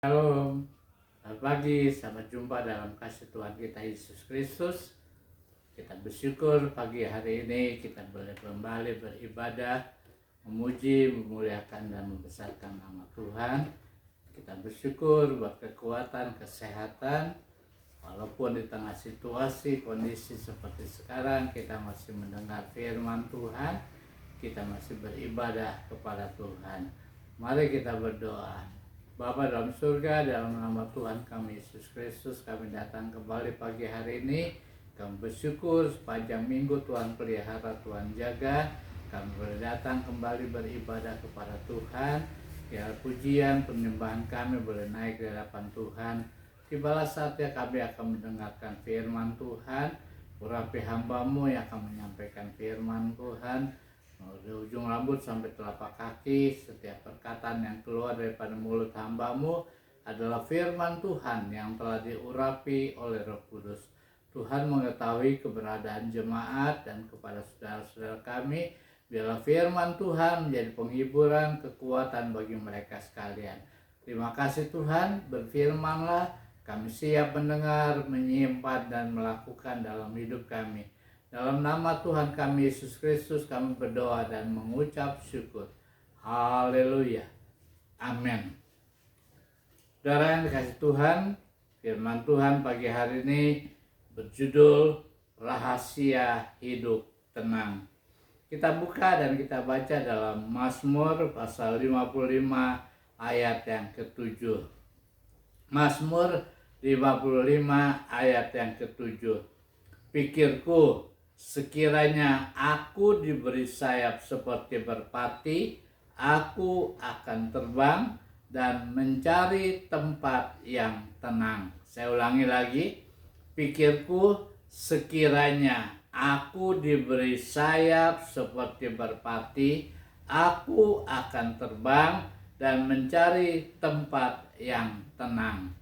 Shalom, selamat pagi, selamat jumpa dalam kasih Tuhan kita Yesus Kristus. Kita bersyukur pagi hari ini kita boleh kembali beribadah, memuji, memuliakan dan membesarkan nama Tuhan. Kita bersyukur buat kekuatan, kesehatan, walaupun di tengah situasi, kondisi seperti sekarang kita masih mendengar firman Tuhan, kita masih beribadah kepada Tuhan. Mari kita berdoa. Bapa dalam surga, dalam nama Tuhan kami Yesus Kristus, kami datang kembali pagi hari ini. Kami bersyukur sepanjang minggu Tuhan pelihara, Tuhan jaga. Kami boleh datang kembali beribadah kepada Tuhan. Ya, pujian, penyembahan kami boleh naik di hadapan Tuhan. Tibalah saatnya kami akan mendengarkan firman Tuhan. Urapi hamba-Mu yang akan menyampaikan firman Tuhan. Dari ujung rambut sampai telapak kaki, setiap perkataan yang keluar daripada mulut hamba-Mu adalah firman Tuhan yang telah diurapi oleh Roh Kudus. Tuhan mengetahui keberadaan jemaat dan kepada saudara-saudara kami, biarlah firman Tuhan menjadi penghiburan, kekuatan bagi mereka sekalian. Terima kasih Tuhan, berfirmanlah, kami siap mendengar, menyimpan dan melakukan dalam hidup kami. Dalam nama Tuhan kami Yesus Kristus kami berdoa dan mengucap syukur. Haleluya. Amin. Saudara yang dikasih Tuhan, firman Tuhan pagi hari ini berjudul Rahasia Hidup Tenang. Kita buka dan kita baca dalam Mazmur pasal 55 ayat yang ke-7. Mazmur 55 ayat yang ke-7. Pikirku, sekiranya aku diberi sayap seperti merpati, aku akan terbang dan mencari tempat yang tenang. Saya ulangi lagi, pikirku, sekiranya aku diberi sayap seperti merpati, aku akan terbang dan mencari tempat yang tenang.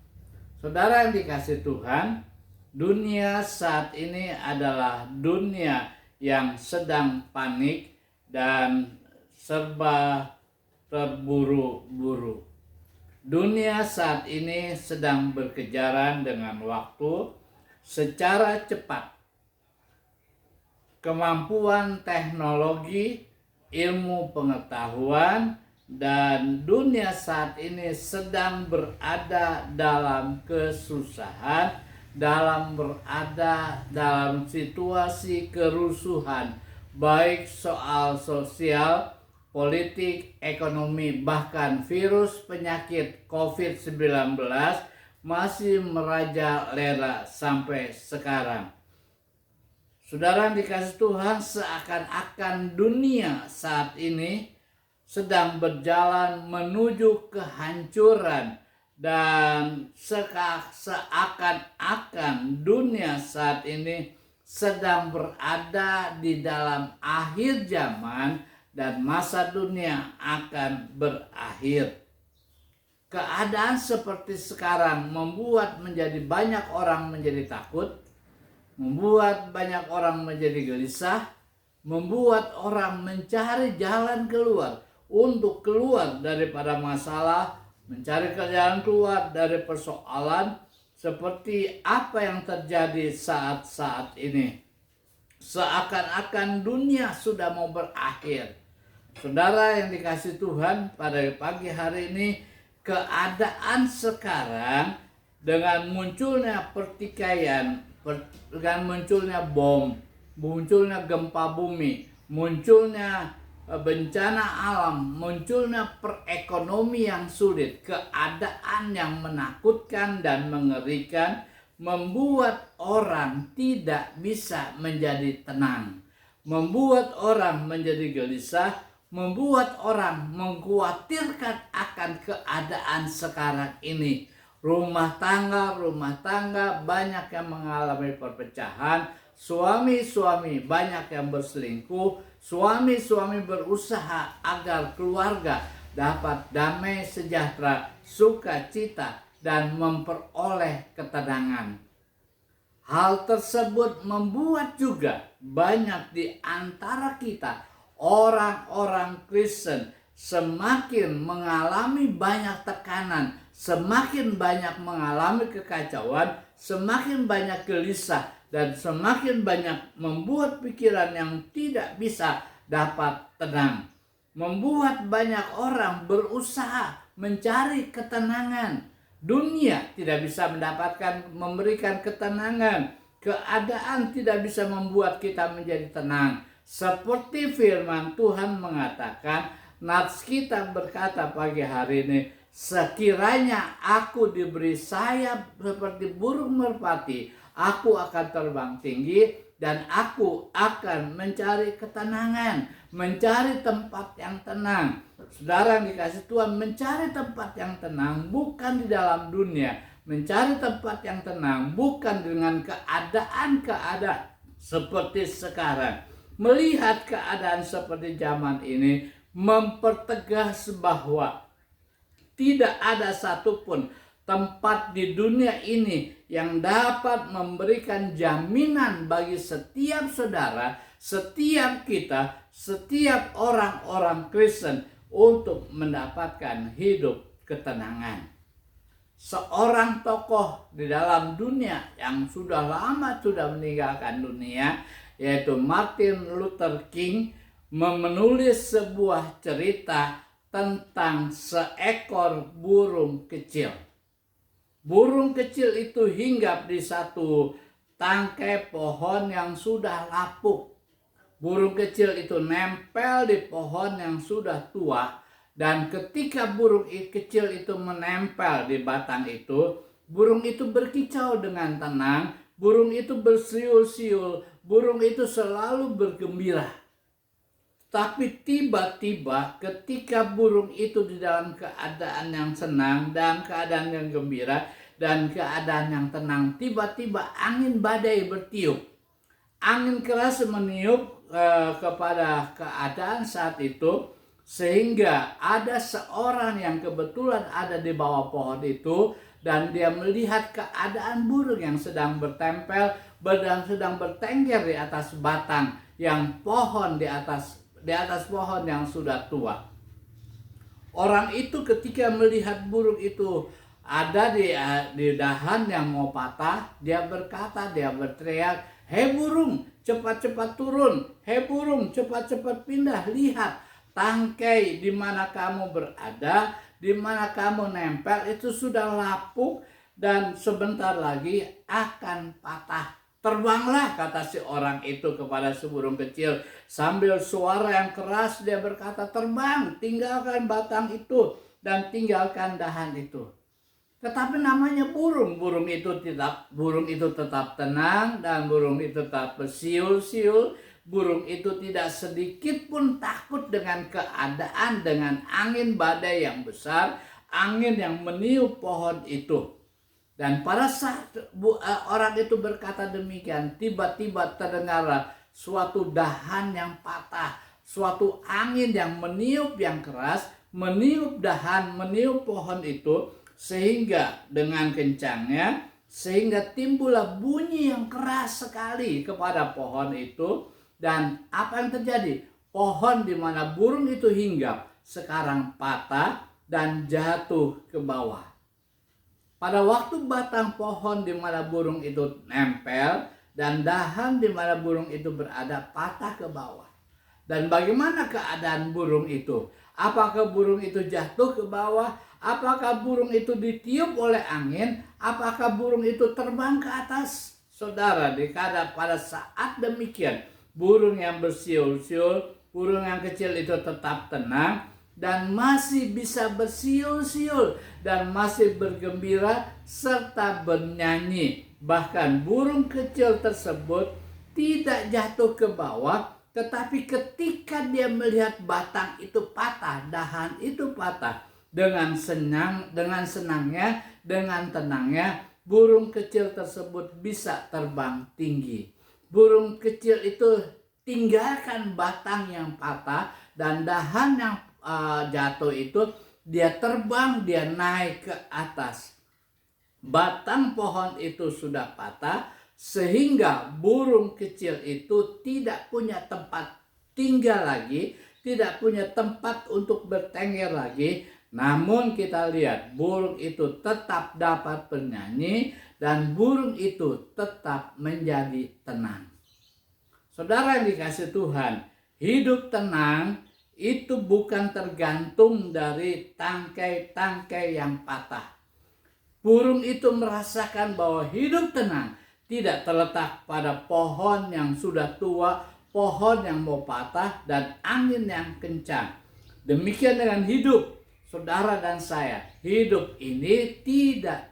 Saudara yang dikasih Tuhan, dunia saat ini adalah dunia yang sedang panik dan serba terburu-buru. Dunia saat ini sedang berkejaran dengan waktu secara cepat. Kemampuan teknologi, ilmu pengetahuan, dan dunia saat ini sedang berada dalam kesusahan, berada dalam situasi kerusuhan, baik soal sosial, politik, ekonomi, bahkan virus penyakit COVID-19 masih merajalela sampai sekarang. Saudara yang dikasih Tuhan, seakan-akan dunia saat ini sedang berjalan menuju kehancuran. Dan seakan-akan dunia saat ini sedang berada di dalam akhir zaman dan masa dunia akan berakhir. Keadaan seperti sekarang membuat menjadi banyak orang menjadi takut, membuat banyak orang menjadi gelisah, membuat orang mencari jalan keluar untuk keluar daripada masalah, mencari jalan keluar dari persoalan seperti apa yang terjadi saat-saat ini. Seakan-akan dunia sudah mau berakhir. Saudara yang dikasih Tuhan, pada pagi hari ini keadaan sekarang dengan munculnya pertikaian, dengan munculnya bom, munculnya gempa bumi, munculnya bencana alam, munculnya perekonomian yang sulit, keadaan yang menakutkan dan mengerikan, membuat orang tidak bisa menjadi tenang, membuat orang menjadi gelisah, membuat orang mengkhawatirkan akan keadaan sekarang ini. Rumah tangga banyak yang mengalami perpecahan, suami-suami banyak yang berselingkuh, suami-suami berusaha agar keluarga dapat damai sejahtera, sukacita, dan memperoleh ketenangan. Hal tersebut membuat juga banyak di antara kita, orang-orang Kristen, semakin mengalami banyak tekanan, semakin banyak mengalami kekacauan, semakin banyak gelisah, dan semakin banyak membuat pikiran yang tidak bisa dapat tenang. Membuat banyak orang berusaha mencari ketenangan. Dunia tidak bisa memberikan ketenangan. Keadaan tidak bisa membuat kita menjadi tenang. Seperti firman Tuhan mengatakan, nats kita berkata pagi hari ini, sekiranya aku diberi sayap seperti burung merpati, aku akan terbang tinggi dan aku akan mencari ketenangan, mencari tempat yang tenang. Saudara yang dikasih Tuhan, mencari tempat yang tenang bukan di dalam dunia, mencari tempat yang tenang bukan dengan keadaan-keadaan seperti sekarang. Melihat keadaan seperti zaman ini mempertegas bahwa tidak ada satupun tempat di dunia ini yang dapat memberikan jaminan bagi setiap saudara, setiap kita, setiap orang-orang Kristen untuk mendapatkan hidup ketenangan. Seorang tokoh di dalam dunia yang sudah lama sudah meninggalkan dunia, yaitu Martin Luther King, menulis sebuah cerita tentang seekor burung kecil. Burung kecil itu hinggap di satu tangkai pohon yang sudah lapuk. Burung kecil itu nempel di pohon yang sudah tua. Dan ketika burung kecil itu menempel di batang itu, burung itu berkicau dengan tenang, burung itu bersiul-siul, burung itu selalu bergembira. Tapi tiba-tiba ketika burung itu di dalam keadaan yang senang, dalam keadaan yang gembira, dan keadaan yang tenang, tiba-tiba angin badai bertiup. Angin keras meniup kepada keadaan saat itu, sehingga ada seorang yang kebetulan ada di bawah pohon itu dan dia melihat keadaan burung yang sedang bertempel dan sedang bertengger di atas batang yang pohon di atas pohon yang sudah tua. Orang itu ketika melihat burung itu ada di dahan yang mau patah, dia berteriak, "Hei burung, cepat-cepat turun. Hei burung, cepat-cepat pindah. Lihat, tangkai di mana kamu berada, di mana kamu nempel itu sudah lapuk dan sebentar lagi akan patah. Terbanglah," kata si orang itu kepada si burung kecil. Sambil suara yang keras dia berkata, "Terbang, tinggalkan batang itu dan tinggalkan dahan itu." Tetapi namanya burung itu tetap tenang dan burung itu tetap bersiul-siul. Burung itu tidak sedikit pun takut dengan keadaan, dengan angin badai yang besar, angin yang meniup pohon itu. Dan pada saat orang itu berkata demikian, tiba-tiba terdengar suatu dahan yang patah, suatu angin yang meniup yang keras, meniup dahan, meniup pohon itu, sehingga dengan kencangnya, sehingga timbullah bunyi yang keras sekali kepada pohon itu. Dan apa yang terjadi? Pohon di mana burung itu hinggap sekarang patah dan jatuh ke bawah. Pada waktu batang pohon di mana burung itu nempel dan dahan di mana burung itu berada patah ke bawah. Dan bagaimana keadaan burung itu? Apakah burung itu jatuh ke bawah? Apakah burung itu ditiup oleh angin? Apakah burung itu terbang ke atas? Saudara, pada saat demikian, burung yang bersiul-siul, burung yang kecil itu tetap tenang dan masih bisa bersiul-siul dan masih bergembira serta bernyanyi. Bahkan burung kecil tersebut tidak jatuh ke bawah, tetapi ketika dia melihat batang itu patah, dahan itu patah, dengan senangnya, dengan tenangnya, burung kecil tersebut bisa terbang tinggi. Burung kecil itu tinggalkan batang yang patah dan dahan yang jatuh itu, dia terbang, dia naik ke atas. Batang pohon itu sudah patah sehingga burung kecil itu tidak punya tempat tinggal lagi, tidak punya tempat untuk bertengger lagi, Namun kita lihat burung itu tetap dapat bernyanyi dan burung itu tetap menjadi tenang. Saudara yang dikasihi Tuhan, hidup tenang itu bukan tergantung dari tangkai-tangkai yang patah. Burung itu merasakan bahwa hidup tenang tidak terletak pada pohon yang sudah tua, pohon yang mau patah, dan angin yang kencang. Demikian dengan hidup saudara dan saya. Hidup ini tidak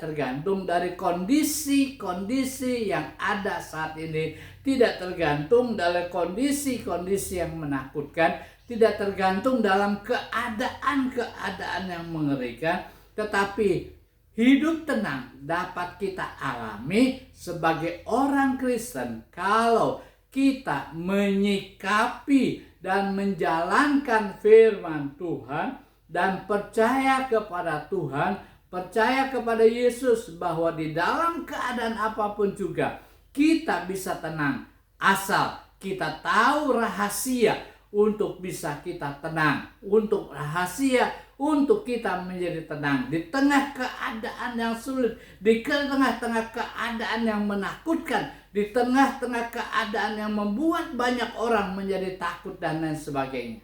tergantung dari kondisi-kondisi yang ada saat ini, tidak tergantung dari kondisi-kondisi yang menakutkan, tidak tergantung dalam keadaan-keadaan yang mengerikan, tetapi hidup tenang dapat kita alami sebagai orang Kristen kalau kita menyikapi dan menjalankan firman Tuhan dan percaya kepada Tuhan, percaya kepada Yesus bahwa di dalam keadaan apapun juga kita bisa tenang asal kita tahu rahasia untuk bisa kita tenang, untuk rahasia untuk kita menjadi tenang di tengah keadaan yang sulit, di tengah-tengah keadaan yang menakutkan, di tengah-tengah keadaan yang membuat banyak orang menjadi takut dan lain sebagainya.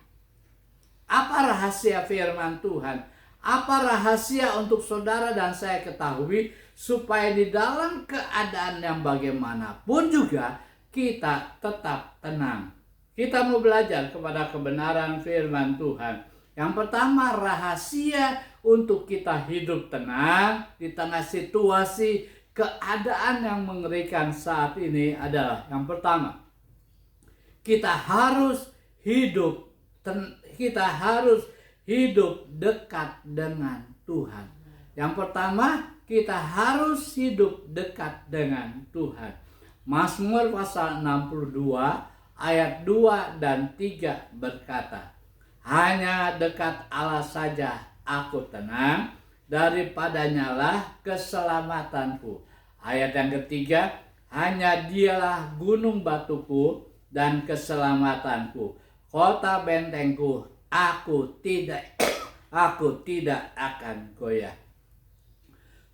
Apa rahasia firman Tuhan? Apa rahasia untuk saudara dan saya ketahui supaya di dalam keadaan yang bagaimanapun juga kita tetap tenang? Kita mau belajar kepada kebenaran firman Tuhan. Yang pertama, rahasia untuk kita hidup tenang di tengah situasi keadaan yang mengerikan saat ini adalah yang pertama, kita harus hidup dekat dengan Tuhan. Yang pertama, kita harus hidup dekat dengan Tuhan. Mazmur pasal 62 ayat 2 dan 3 berkata, hanya dekat Allah saja aku tenang, daripadanya lah keselamatanku. Ayat yang ketiga, hanya dialah gunung batuku dan keselamatanku, kota bentengku, aku tidak akan goyah.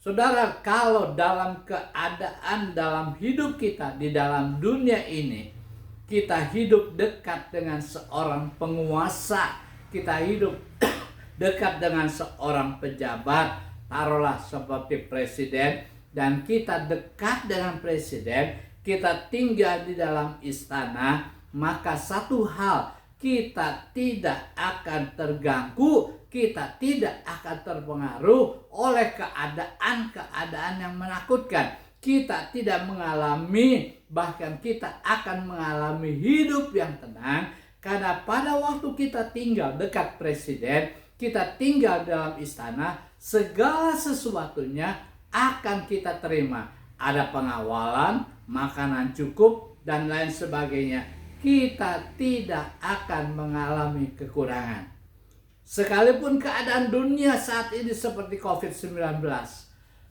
Saudara, kalau dalam keadaan dalam hidup kita di dalam dunia ini, kita hidup dekat dengan seorang penguasa, kita hidup dekat dengan seorang pejabat, taruhlah seperti presiden, dan kita dekat dengan presiden, kita tinggal di dalam istana, maka satu hal, kita tidak akan terganggu, kita tidak akan terpengaruh oleh keadaan-keadaan yang menakutkan. Kita tidak mengalami, bahkan kita akan mengalami hidup yang tenang, karena pada waktu kita tinggal dekat presiden, kita tinggal dalam istana, segala sesuatunya akan kita terima. Ada pengawalan, makanan cukup, dan lain sebagainya. Kita tidak akan mengalami kekurangan. Sekalipun keadaan dunia saat ini seperti COVID-19,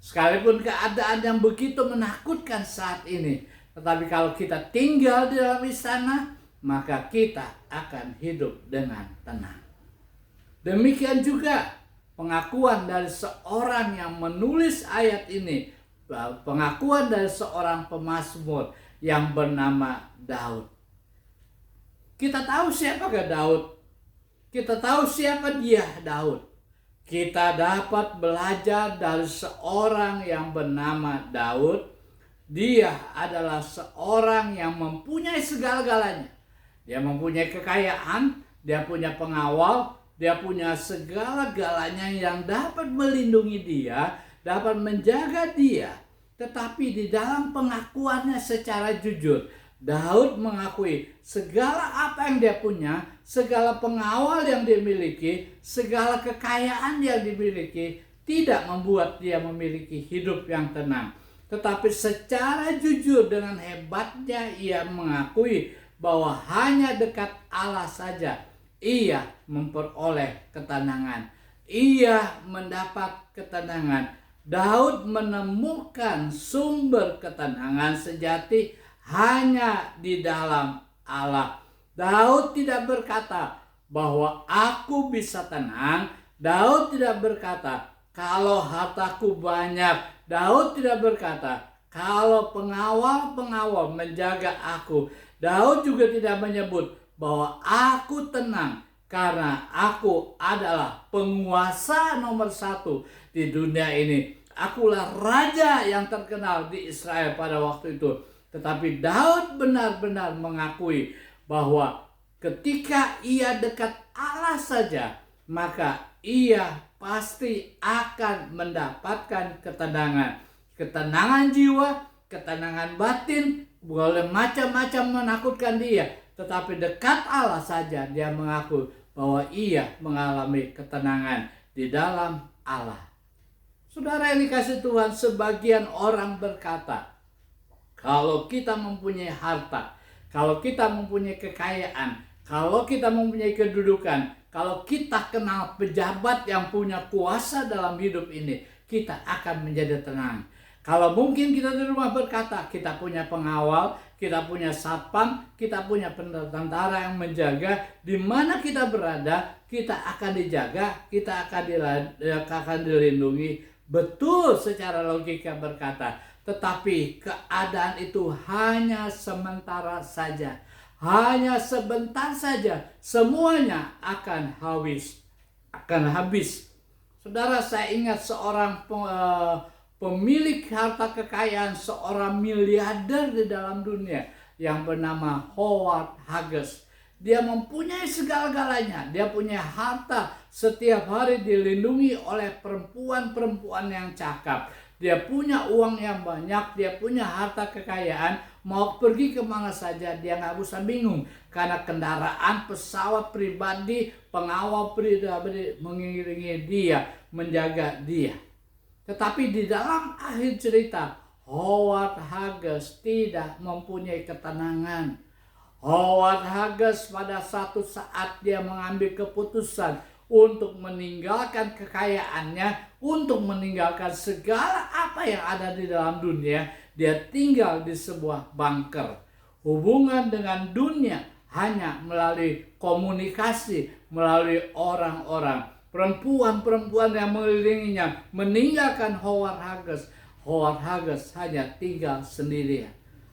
sekalipun keadaan yang begitu menakutkan saat ini, tetapi kalau kita tinggal di dalam istana, maka kita akan hidup dengan tenang. Demikian juga pengakuan dari seorang yang menulis ayat ini, pengakuan dari seorang pemazmur yang bernama Daud. Kita tahu siapakah Daud? Kita tahu siapa dia Daud. Kita dapat belajar dari seorang yang bernama Daud. Dia adalah seorang yang mempunyai segala-galanya. Dia mempunyai kekayaan, dia punya pengawal, dia punya segala-galanya yang dapat melindungi dia, dapat menjaga dia. Tetapi di dalam pengakuannya secara jujur, Daud mengakui segala apa yang dia punya, segala pengawal yang dia miliki, segala kekayaan yang dimiliki tidak membuat dia memiliki hidup yang tenang. Tetapi secara jujur dengan hebatnya ia mengakui bahwa hanya dekat Allah saja ia memperoleh ketenangan. Ia mendapat ketenangan. Daud menemukan sumber ketenangan sejati hanya di dalam Allah. Daud tidak berkata bahwa aku bisa tenang, Daud tidak berkata, kalau hartaku banyak. Daud tidak berkata, kalau pengawal-pengawal menjaga aku. Daud juga tidak menyebut bahwa aku tenang karena aku adalah penguasa nomor 1 di dunia ini. Akulah raja yang terkenal di Israel pada waktu itu. Tetapi Daud benar-benar mengakui bahwa ketika ia dekat Allah saja, maka ia pasti akan mendapatkan ketenangan. Ketenangan jiwa, ketenangan batin, boleh macam-macam menakutkan dia. Tetapi dekat Allah saja dia mengaku bahwa ia mengalami ketenangan di dalam Allah. Saudara yang dikasih Tuhan, sebagian orang berkata, kalau kita mempunyai harta, kalau kita mempunyai kekayaan, kalau kita mempunyai kedudukan, kalau kita kenal pejabat yang punya kuasa dalam hidup ini, kita akan menjadi tenang. Kalau mungkin kita di rumah berkata, kita punya pengawal, kita punya satpam, kita punya tentara yang menjaga, di mana kita berada, kita akan dijaga, kita akan dilindungi. Betul secara logika berkata, tetapi keadaan itu hanya sementara saja. Hanya sebentar saja, semuanya akan habis. Saudara, saya ingat seorang pemilik harta kekayaan, seorang miliarder di dalam dunia yang bernama Howard Hughes. Dia mempunyai segala-galanya. Dia punya harta, setiap hari dilindungi oleh perempuan-perempuan yang cakap. Dia punya uang yang banyak, dia punya harta kekayaan, mau pergi kemana saja dia nggak usah bingung. Karena kendaraan, pesawat pribadi, pengawal pribadi mengiringi dia, menjaga dia. Tetapi di dalam akhir cerita, Howard Hughes tidak mempunyai ketenangan. Howard Hughes pada satu saat dia mengambil keputusan untuk meninggalkan kekayaannya, untuk meninggalkan segala apa yang ada di dalam dunia. Dia tinggal di sebuah bunker. Hubungan dengan dunia hanya melalui komunikasi, melalui orang-orang. Perempuan-perempuan yang mengelilinginya meninggalkan Howard Hughes. Howard Hughes hanya tinggal sendirian.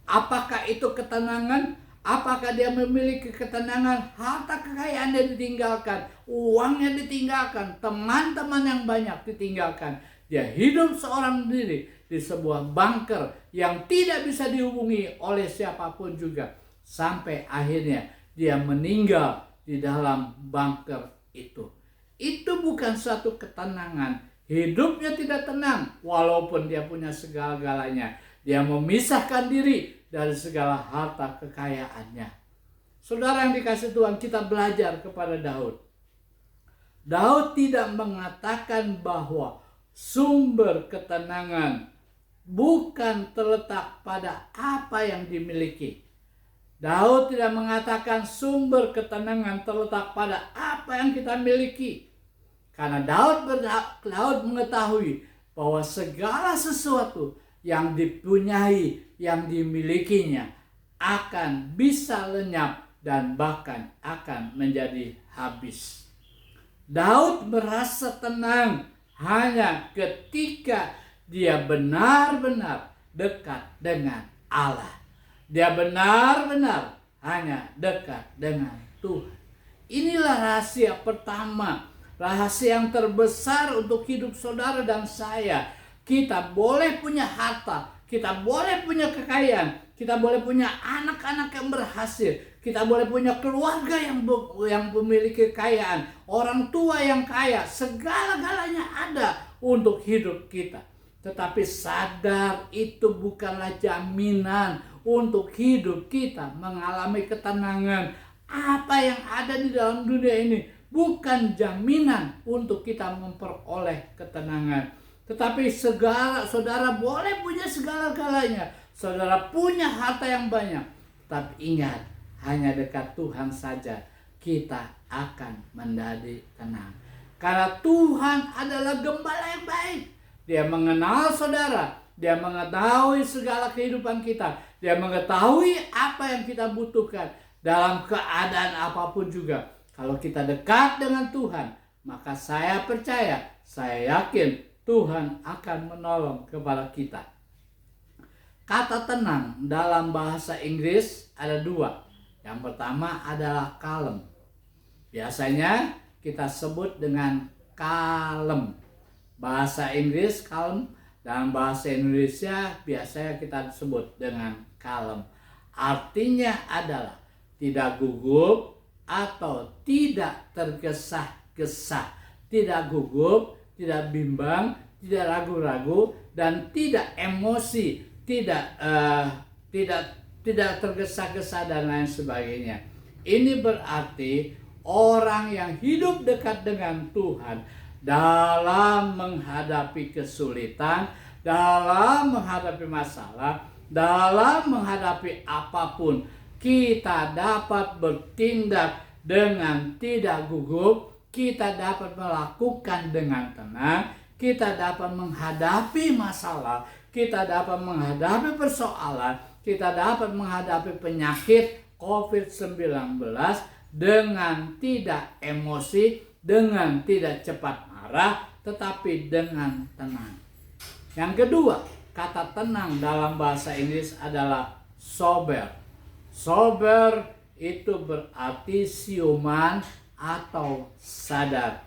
Apakah itu ketenangan? Apakah dia memiliki ketenangan? Harta kekayaannya ditinggalkan, uangnya ditinggalkan, teman-teman yang banyak ditinggalkan. Dia hidup seorang diri di sebuah bunker yang tidak bisa dihubungi oleh siapapun juga. Sampai akhirnya dia meninggal di dalam bunker itu. Itu bukan suatu ketenangan. Hidupnya tidak tenang walaupun dia punya segala-galanya. Dia memisahkan diri dari segala harta kekayaannya. Saudara yang dikasih Tuhan, kita belajar kepada Daud. Daud tidak mengatakan bahwa sumber ketenangan bukan terletak pada apa yang dimiliki. Daud tidak mengatakan sumber ketenangan terletak pada apa yang kita miliki. Karena Daud mengetahui bahwa segala sesuatu yang dipunyai, yang dimilikinya akan bisa lenyap dan bahkan akan menjadi habis. Daud merasa tenang hanya ketika dia benar-benar dekat dengan Allah. Dia benar-benar hanya dekat dengan Tuhan. Inilah rahasia pertama, rahasia yang terbesar untuk hidup saudara dan saya. Kita boleh punya harta, kita boleh punya kekayaan, kita boleh punya anak-anak yang berhasil, kita boleh punya keluarga yang memiliki kekayaan, orang tua yang kaya, segala-galanya ada untuk hidup kita. Tetapi sadar itu bukanlah jaminan untuk hidup kita mengalami ketenangan. Apa yang ada di dalam dunia ini bukan jaminan untuk kita memperoleh ketenangan. Tetapi saudara boleh punya segala-galanya. Saudara punya harta yang banyak. Tapi ingat, hanya dekat Tuhan saja kita akan menjadi tenang. Karena Tuhan adalah gembala yang baik. Dia mengenal saudara. Dia mengetahui segala kehidupan kita. Dia mengetahui apa yang kita butuhkan dalam keadaan apapun juga. Kalau kita dekat dengan Tuhan, maka saya percaya, saya yakin Tuhan akan menolong kepada kita. Kata tenang dalam bahasa Inggris ada dua. Yang pertama adalah calm. Biasanya kita sebut dengan kalem. Bahasa Inggris calm, dalam bahasa Indonesia biasanya kita sebut dengan kalem. Artinya adalah tidak gugup atau tidak tergesa-gesa, tidak gugup, tidak bimbang, tidak ragu-ragu, dan tidak emosi, tidak tergesa-gesa dan lain sebagainya. Ini berarti orang yang hidup dekat dengan Tuhan dalam menghadapi kesulitan, dalam menghadapi masalah, dalam menghadapi apapun, kita dapat bertindak dengan tidak gugup, kita dapat melakukan dengan tenang, kita dapat menghadapi masalah, kita dapat menghadapi persoalan, kita dapat menghadapi penyakit COVID-19 dengan tidak emosi, dengan tidak cepat marah, tetapi dengan tenang. Yang kedua, kata tenang dalam bahasa Inggris adalah sober. Sober itu berarti siuman atau sadar.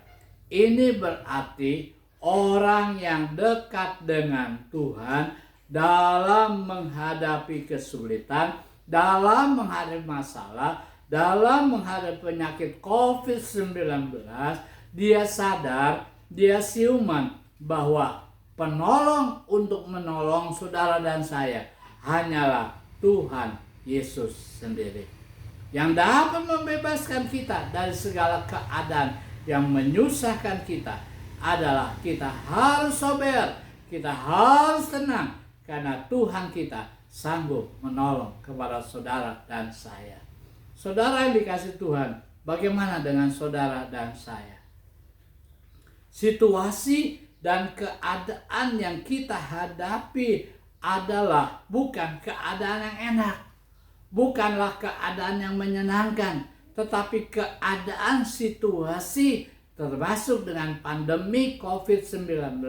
Ini berarti orang yang dekat dengan Tuhan dalam menghadapi kesulitan, dalam menghadapi masalah, dalam menghadapi penyakit COVID-19, dia sadar, dia siuman bahwa penolong untuk menolong saudara dan saya hanyalah Tuhan Yesus sendiri, yang dapat membebaskan kita dari segala keadaan yang menyusahkan kita. Adalah kita harus sober, kita harus tenang, karena Tuhan kita sanggup menolong kepada saudara dan saya. Saudara yang dikasihi Tuhan, bagaimana dengan saudara dan saya? Situasi dan keadaan yang kita hadapi adalah bukan keadaan yang enak, bukanlah keadaan yang menyenangkan, tetapi keadaan situasi termasuk dengan pandemi COVID-19,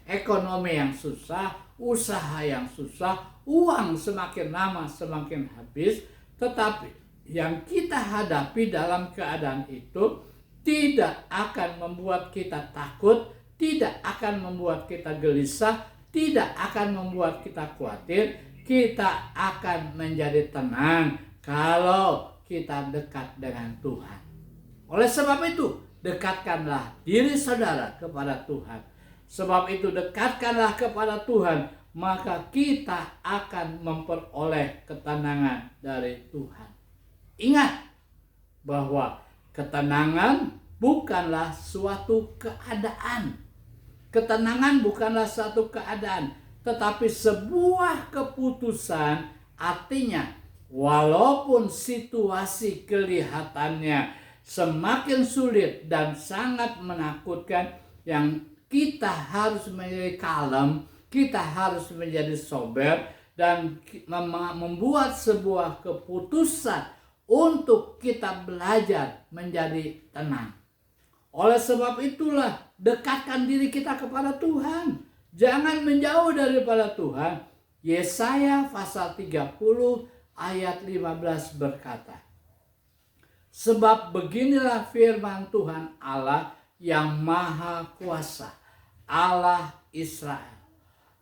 ekonomi yang susah, usaha yang susah, uang semakin lama semakin habis. Tetapi yang kita hadapi dalam keadaan itu tidak akan membuat kita takut, tidak akan membuat kita gelisah, tidak akan membuat kita khawatir. Kita akan menjadi tenang kalau kita dekat dengan Tuhan. Oleh sebab itu, dekatkanlah diri saudara kepada Tuhan. Sebab itu dekatkanlah kepada Tuhan, maka kita akan memperoleh ketenangan dari Tuhan. Ingat bahwa ketenangan bukanlah suatu keadaan. Ketenangan bukanlah suatu keadaan, tetapi sebuah keputusan. Artinya, walaupun situasi kelihatannya semakin sulit dan sangat menakutkan, yang kita harus menjadi kalem, kita harus menjadi sober dan membuat sebuah keputusan untuk kita belajar menjadi tenang. Oleh sebab itulah, dekatkan diri kita kepada Tuhan. Jangan menjauh daripada Tuhan. Yesaya pasal 30 ayat 15 berkata, sebab beginilah firman Tuhan Allah yang maha kuasa, Allah Israel.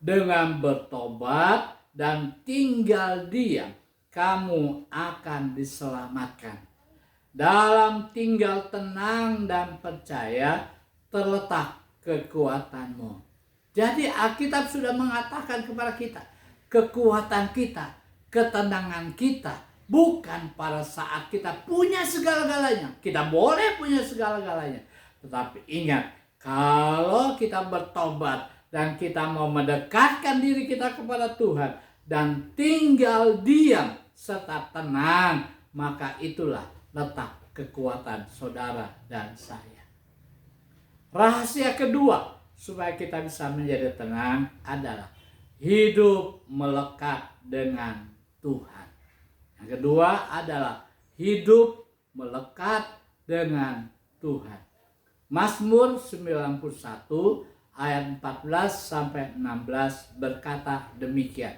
Dengan bertobat dan tinggal diam, kamu akan diselamatkan. Dalam tinggal tenang dan percaya terletak kekuatanmu. Jadi Alkitab sudah mengatakan kepada kita, kekuatan kita, ketenangan kita bukan pada saat kita punya segala-galanya. Kita boleh punya segala-galanya, tetapi ingat, kalau kita bertobat dan kita mau mendekatkan diri kita kepada Tuhan dan tinggal diam serta tenang, maka itulah letak kekuatan saudara dan saya. Rahasia kedua supaya kita bisa menjadi tenang adalah hidup melekat dengan Tuhan. Yang kedua adalah hidup melekat dengan Tuhan. Mazmur 91 ayat 14 sampai 16 berkata demikian.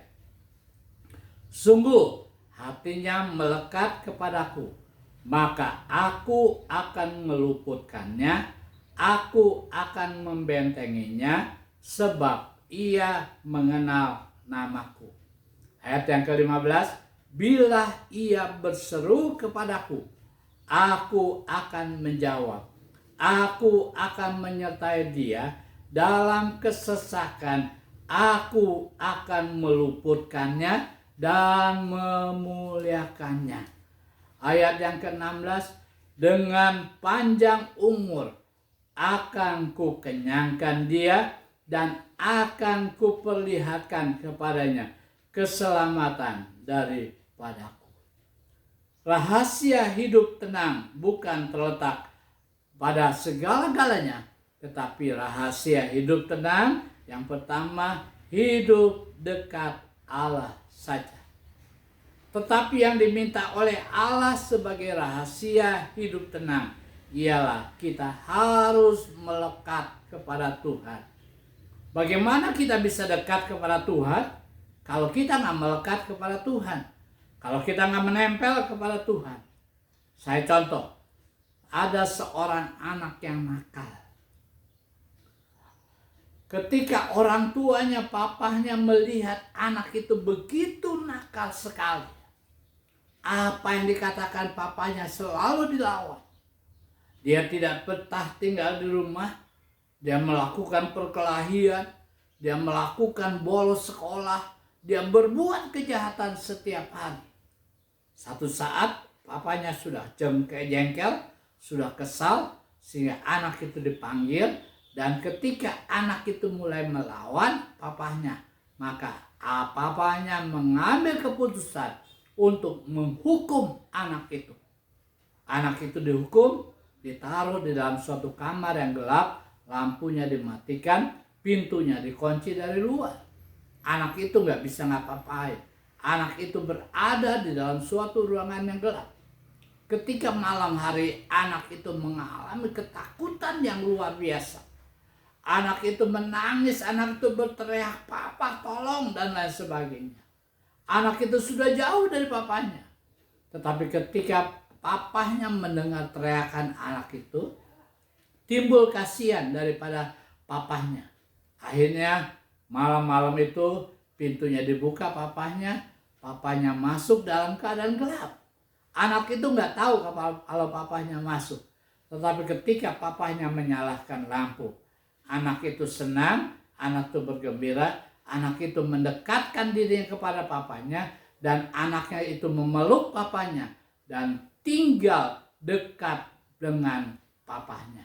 Sungguh hatinya melekat kepadaku, maka aku akan meluputkannya, aku akan membentenginya, sebab ia mengenal namaku. Ayat yang ke-15, bila ia berseru kepadaku, aku akan menjawab. Aku akan menyertai dia dalam kesesakan. Aku akan meluputkannya dan memuliakannya. Ayat yang ke-16, dengan panjang umur akan kukenyangkan dia dan akan kuperlihatkan kepadanya keselamatan daripadaku. Rahasia hidup tenang bukan terletak pada segala-galanya, tetapi rahasia hidup tenang yang pertama, hidup dekat Allah saja. Tetapi yang diminta oleh Allah sebagai rahasia hidup tenang ialah kita harus melekat kepada Tuhan. Bagaimana kita bisa dekat kepada Tuhan kalau kita nggak melekat kepada Tuhan? Kalau kita nggak menempel kepada Tuhan. Saya contoh, ada seorang anak yang nakal. Ketika orang tuanya, papahnya melihat anak itu begitu nakal sekali, apa yang dikatakan papanya selalu dilawan. Dia tidak betah tinggal di rumah, dia melakukan perkelahian, dia melakukan bolos sekolah, dia berbuat kejahatan setiap hari. Satu saat papanya sudah jengkel, sudah kesal, sehingga anak itu dipanggil, dan ketika anak itu mulai melawan papahnya, maka papahnya mengambil keputusan untuk menghukum anak itu. Anak itu dihukum, ditaruh di dalam suatu kamar yang gelap, lampunya dimatikan, pintunya dikunci dari luar. Anak itu nggak bisa ngapa-ngapain. Anak itu berada di dalam suatu ruangan yang gelap. Ketika malam hari, anak itu mengalami ketakutan yang luar biasa. Anak itu menangis, anak itu berteriak, "Papa tolong," dan lain sebagainya. Anak itu sudah jauh dari papanya. Tetapi ketika papahnya mendengar teriakan anak itu, timbul kasihan daripada papahnya. Akhirnya malam-malam itu pintunya dibuka papahnya masuk dalam keadaan gelap. Anak itu nggak tahu kalau papahnya masuk. Tetapi ketika papahnya menyalakan lampu, anak itu senang, anak itu bergembira, anak itu mendekatkan dirinya kepada papanya, dan anaknya itu memeluk papanya dan tinggal dekat dengan papanya.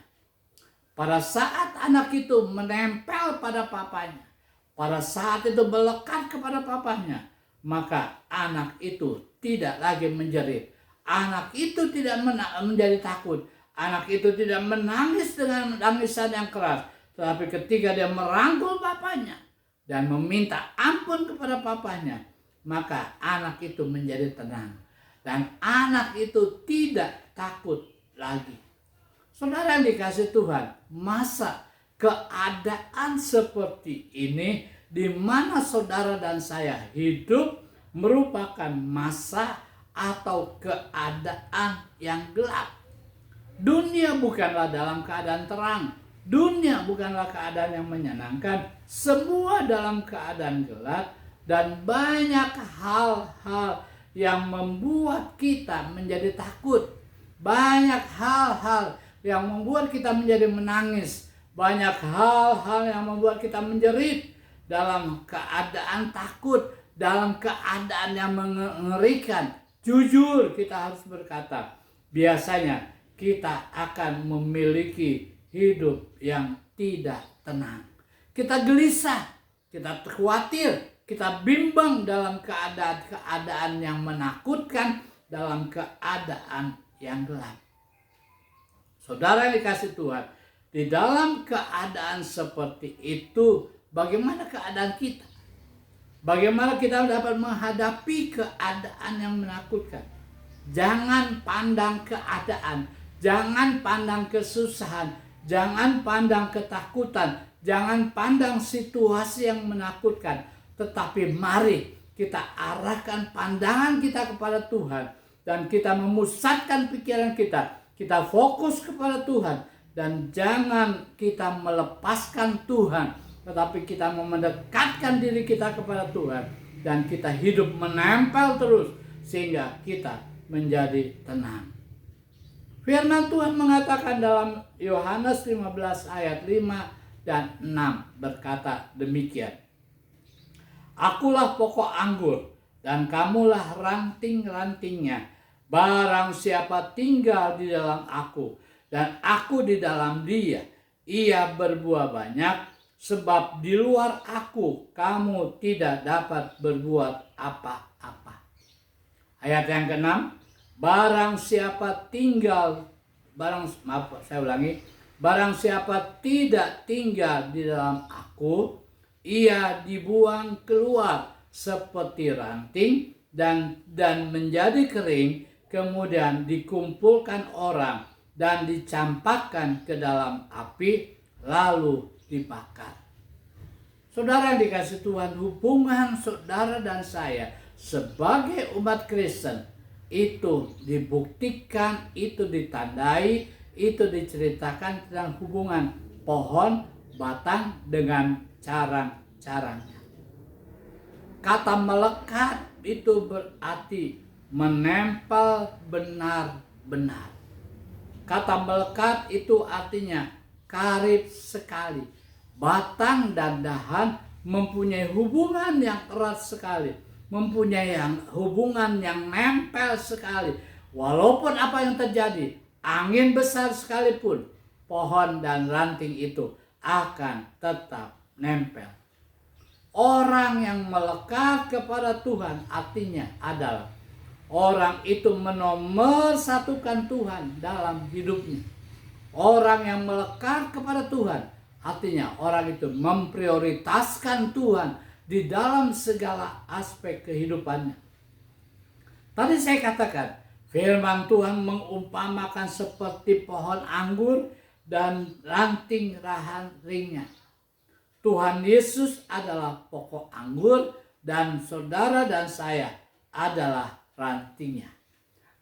Pada saat anak itu menempel pada papanya, pada saat itu melekat kepada papanya, maka anak itu tidak lagi menjerit. Anak itu tidak menjadi takut. Anak itu tidak menangis dengan tangisan yang keras. Tetapi ketika dia merangkul papanya dan meminta ampun kepada papanya, maka anak itu menjadi tenang. Dan anak itu tidak takut lagi. Saudara yang dikasihi Tuhan, masa keadaan seperti ini di mana saudara dan saya hidup merupakan masa atau keadaan yang gelap. Dunia bukanlah dalam keadaan terang. Dunia bukanlah keadaan yang menyenangkan. Semua dalam keadaan gelap, dan banyak hal-hal yang membuat kita menjadi takut. Banyak hal-hal yang membuat kita menjadi menangis. Banyak hal-hal yang membuat kita menjerit dalam keadaan takut, dalam keadaan yang mengerikan. Jujur kita harus berkata, biasanya kita akan memiliki hidup yang tidak tenang. Kita gelisah, kita khawatir, kita bimbang dalam keadaan yang menakutkan, dalam keadaan yang gelap. Saudara yang dikasihi Tuhan, di dalam keadaan seperti itu, bagaimana keadaan kita? Bagaimana kita dapat menghadapi keadaan yang menakutkan? Jangan pandang keadaan, Jangan pandang kesusahan, jangan pandang ketakutan, jangan pandang situasi yang menakutkan. Tetapi mari kita arahkan pandangan kita kepada Tuhan. Dan kita memusatkan pikiran kita. Kita fokus kepada Tuhan. Dan jangan kita melepaskan Tuhan. Tetapi kita mendekatkan diri kita kepada Tuhan. Dan kita hidup menempel terus. Sehingga kita menjadi tenang. Firman Tuhan mengatakan dalam Yohanes 15 ayat 5 dan 6 berkata demikian. Akulah pokok anggur dan kamulah ranting-rantingnya. Barang siapa tinggal di dalam aku dan aku di dalam dia, ia berbuah banyak, sebab di luar aku kamu tidak dapat berbuat apa-apa. Ayat yang ke-6, barang siapa tidak tinggal di dalam aku, ia dibuang keluar seperti ranting dan menjadi kering, kemudian dikumpulkan orang dan dicampakkan ke dalam api, lalu dibakar. Saudara yang dikasihi Tuhan, hubungan saudara dan saya sebagai umat Kristen itu dibuktikan, itu ditandai, itu diceritakan tentang hubungan pohon batang dengan carang-carangnya. Kata melekat itu berarti menempel benar-benar. Kata melekat itu artinya karib sekali. Batang dan dahan mempunyai hubungan yang erat sekali. Mempunyai hubungan yang nempel sekali. Walaupun apa yang terjadi, angin besar sekalipun, pohon dan ranting itu akan tetap nempel. Orang yang melekat kepada Tuhan artinya adalah orang itu menomorsatukan Tuhan dalam hidupnya. Orang yang melekat kepada Tuhan artinya orang itu memprioritaskan Tuhan di dalam segala aspek kehidupannya. Tadi saya katakan, firman Tuhan mengumpamakan seperti pohon anggur dan ranting-rantingnya. Tuhan Yesus adalah pokok anggur dan saudara dan saya adalah rantingnya.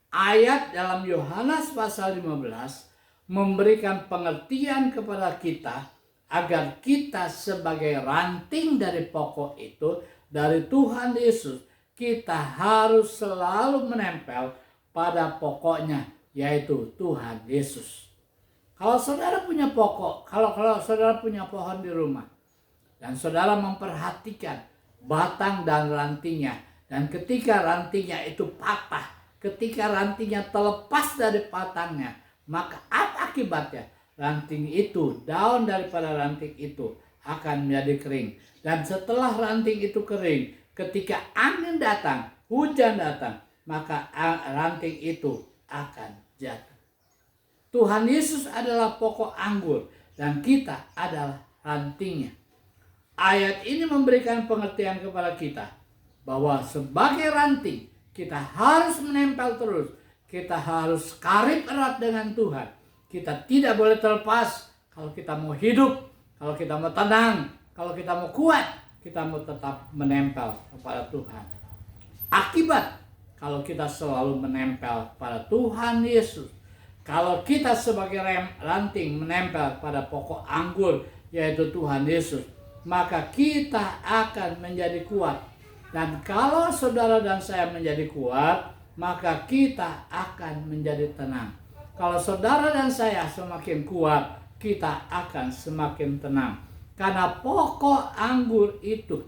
Ayat dalam Yohanes pasal 15 memberikan pengertian kepada kita agar kita sebagai ranting dari pokok itu, dari Tuhan Yesus, kita harus selalu menempel pada pokoknya, yaitu Tuhan Yesus. Kalau saudara punya pokok, kalau saudara punya pohon di rumah, dan saudara memperhatikan batang dan rantingnya, dan ketika rantingnya itu patah, ketika rantingnya terlepas dari batangnya, maka apa akibatnya? Ranting itu, daun daripada ranting itu akan menjadi kering. Dan setelah ranting itu kering, ketika angin datang, hujan datang, maka ranting itu akan jatuh. Tuhan Yesus adalah pokok anggur dan kita adalah rantingnya. Ayat ini memberikan pengertian kepada kita bahwa sebagai ranting kita harus menempel terus. Kita harus karib erat dengan Tuhan. Kita tidak boleh terlepas. Kalau kita mau hidup, kalau kita mau tenang, kalau kita mau kuat, kita mau tetap menempel kepada Tuhan. Akibat kalau kita selalu menempel pada Tuhan Yesus, kalau kita sebagai ranting menempel pada pokok anggur yaitu Tuhan Yesus, maka kita akan menjadi kuat. Dan kalau saudara dan saya menjadi kuat, maka kita akan menjadi tenang. Kalau saudara dan saya semakin kuat, kita akan semakin tenang. Karena pokok anggur itu,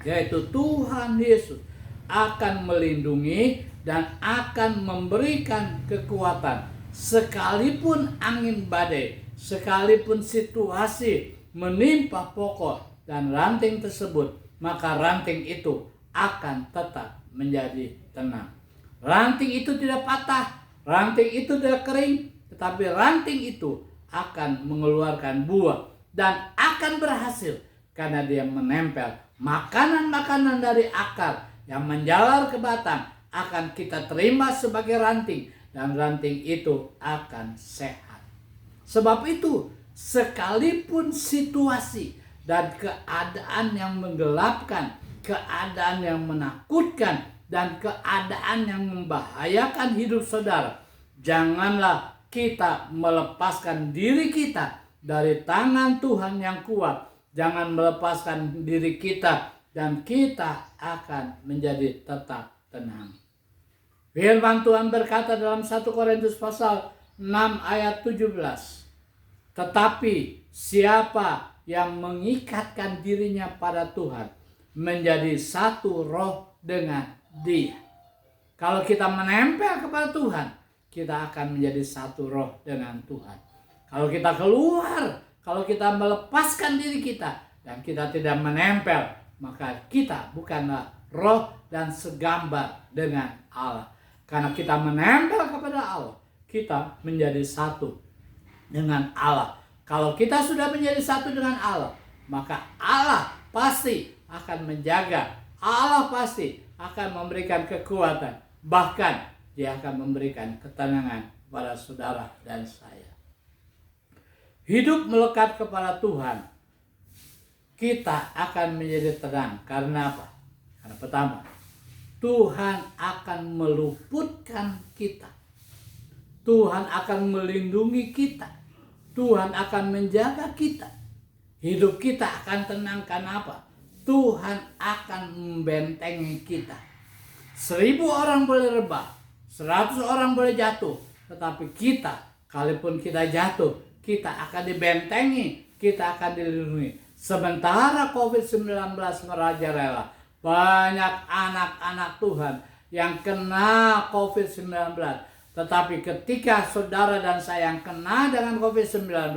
yaitu Tuhan Yesus, akan melindungi dan akan memberikan kekuatan. Sekalipun angin badai, sekalipun situasi menimpa pokok dan ranting tersebut, maka ranting itu akan tetap menjadi tenang. Ranting itu tidak patah, ranting itu tidak kering, tetapi ranting itu akan mengeluarkan buah dan akan berhasil karena dia menempel. Makanan-makanan dari akar yang menjalar ke batang akan kita terima sebagai ranting dan ranting itu akan sehat. Sebab itu, sekalipun situasi dan keadaan yang menggelapkan, keadaan yang menakutkan, dan keadaan yang membahayakan hidup saudara, janganlah kita melepaskan diri kita dari tangan Tuhan yang kuat. Jangan melepaskan diri kita, dan kita akan menjadi tetap tenang. Firman Tuhan berkata dalam 1 Korintus pasal 6 ayat 17. Tetapi siapa yang mengikatkan dirinya pada Tuhan menjadi satu roh dengan Dia. Kalau kita menempel kepada Tuhan, kita akan menjadi satu roh dengan Tuhan. Kalau kita keluar, kalau kita melepaskan diri kita dan kita tidak menempel, maka kita bukanlah roh dan segambar dengan Allah. Karena kita menempel kepada Allah, kita menjadi satu dengan Allah. Kalau kita sudah menjadi satu dengan Allah, maka Allah pasti akan menjaga. Allah pasti akan memberikan kekuatan. Bahkan Dia akan memberikan ketenangan kepada saudara dan saya. Hidup melekat kepada Tuhan, kita akan menjadi tenang. Karena apa? Karena pertama, Tuhan akan meluputkan kita. Tuhan akan melindungi kita. Tuhan akan menjaga kita. Hidup kita akan tenang. Karena apa? Tuhan akan membentengi kita. 1000 orang boleh rebah, 100 orang boleh jatuh, tetapi kita, kalaupun kita jatuh, kita akan dibentengi, kita akan dilindungi. Sementara COVID-19 merajalela, banyak anak-anak Tuhan yang kena COVID-19. Tetapi ketika saudara dan saya yang kena dengan COVID-19,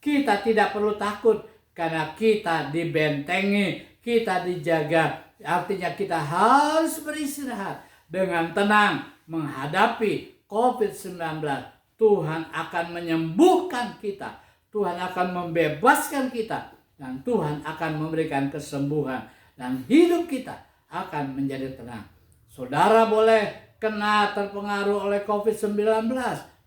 kita tidak perlu takut karena kita dibentengi, kita dijaga. Artinya kita harus beristirahat dengan tenang menghadapi COVID-19. Tuhan akan menyembuhkan kita, Tuhan akan membebaskan kita, dan Tuhan akan memberikan kesembuhan, dan hidup kita akan menjadi tenang. Saudara boleh kena terpengaruh oleh COVID-19,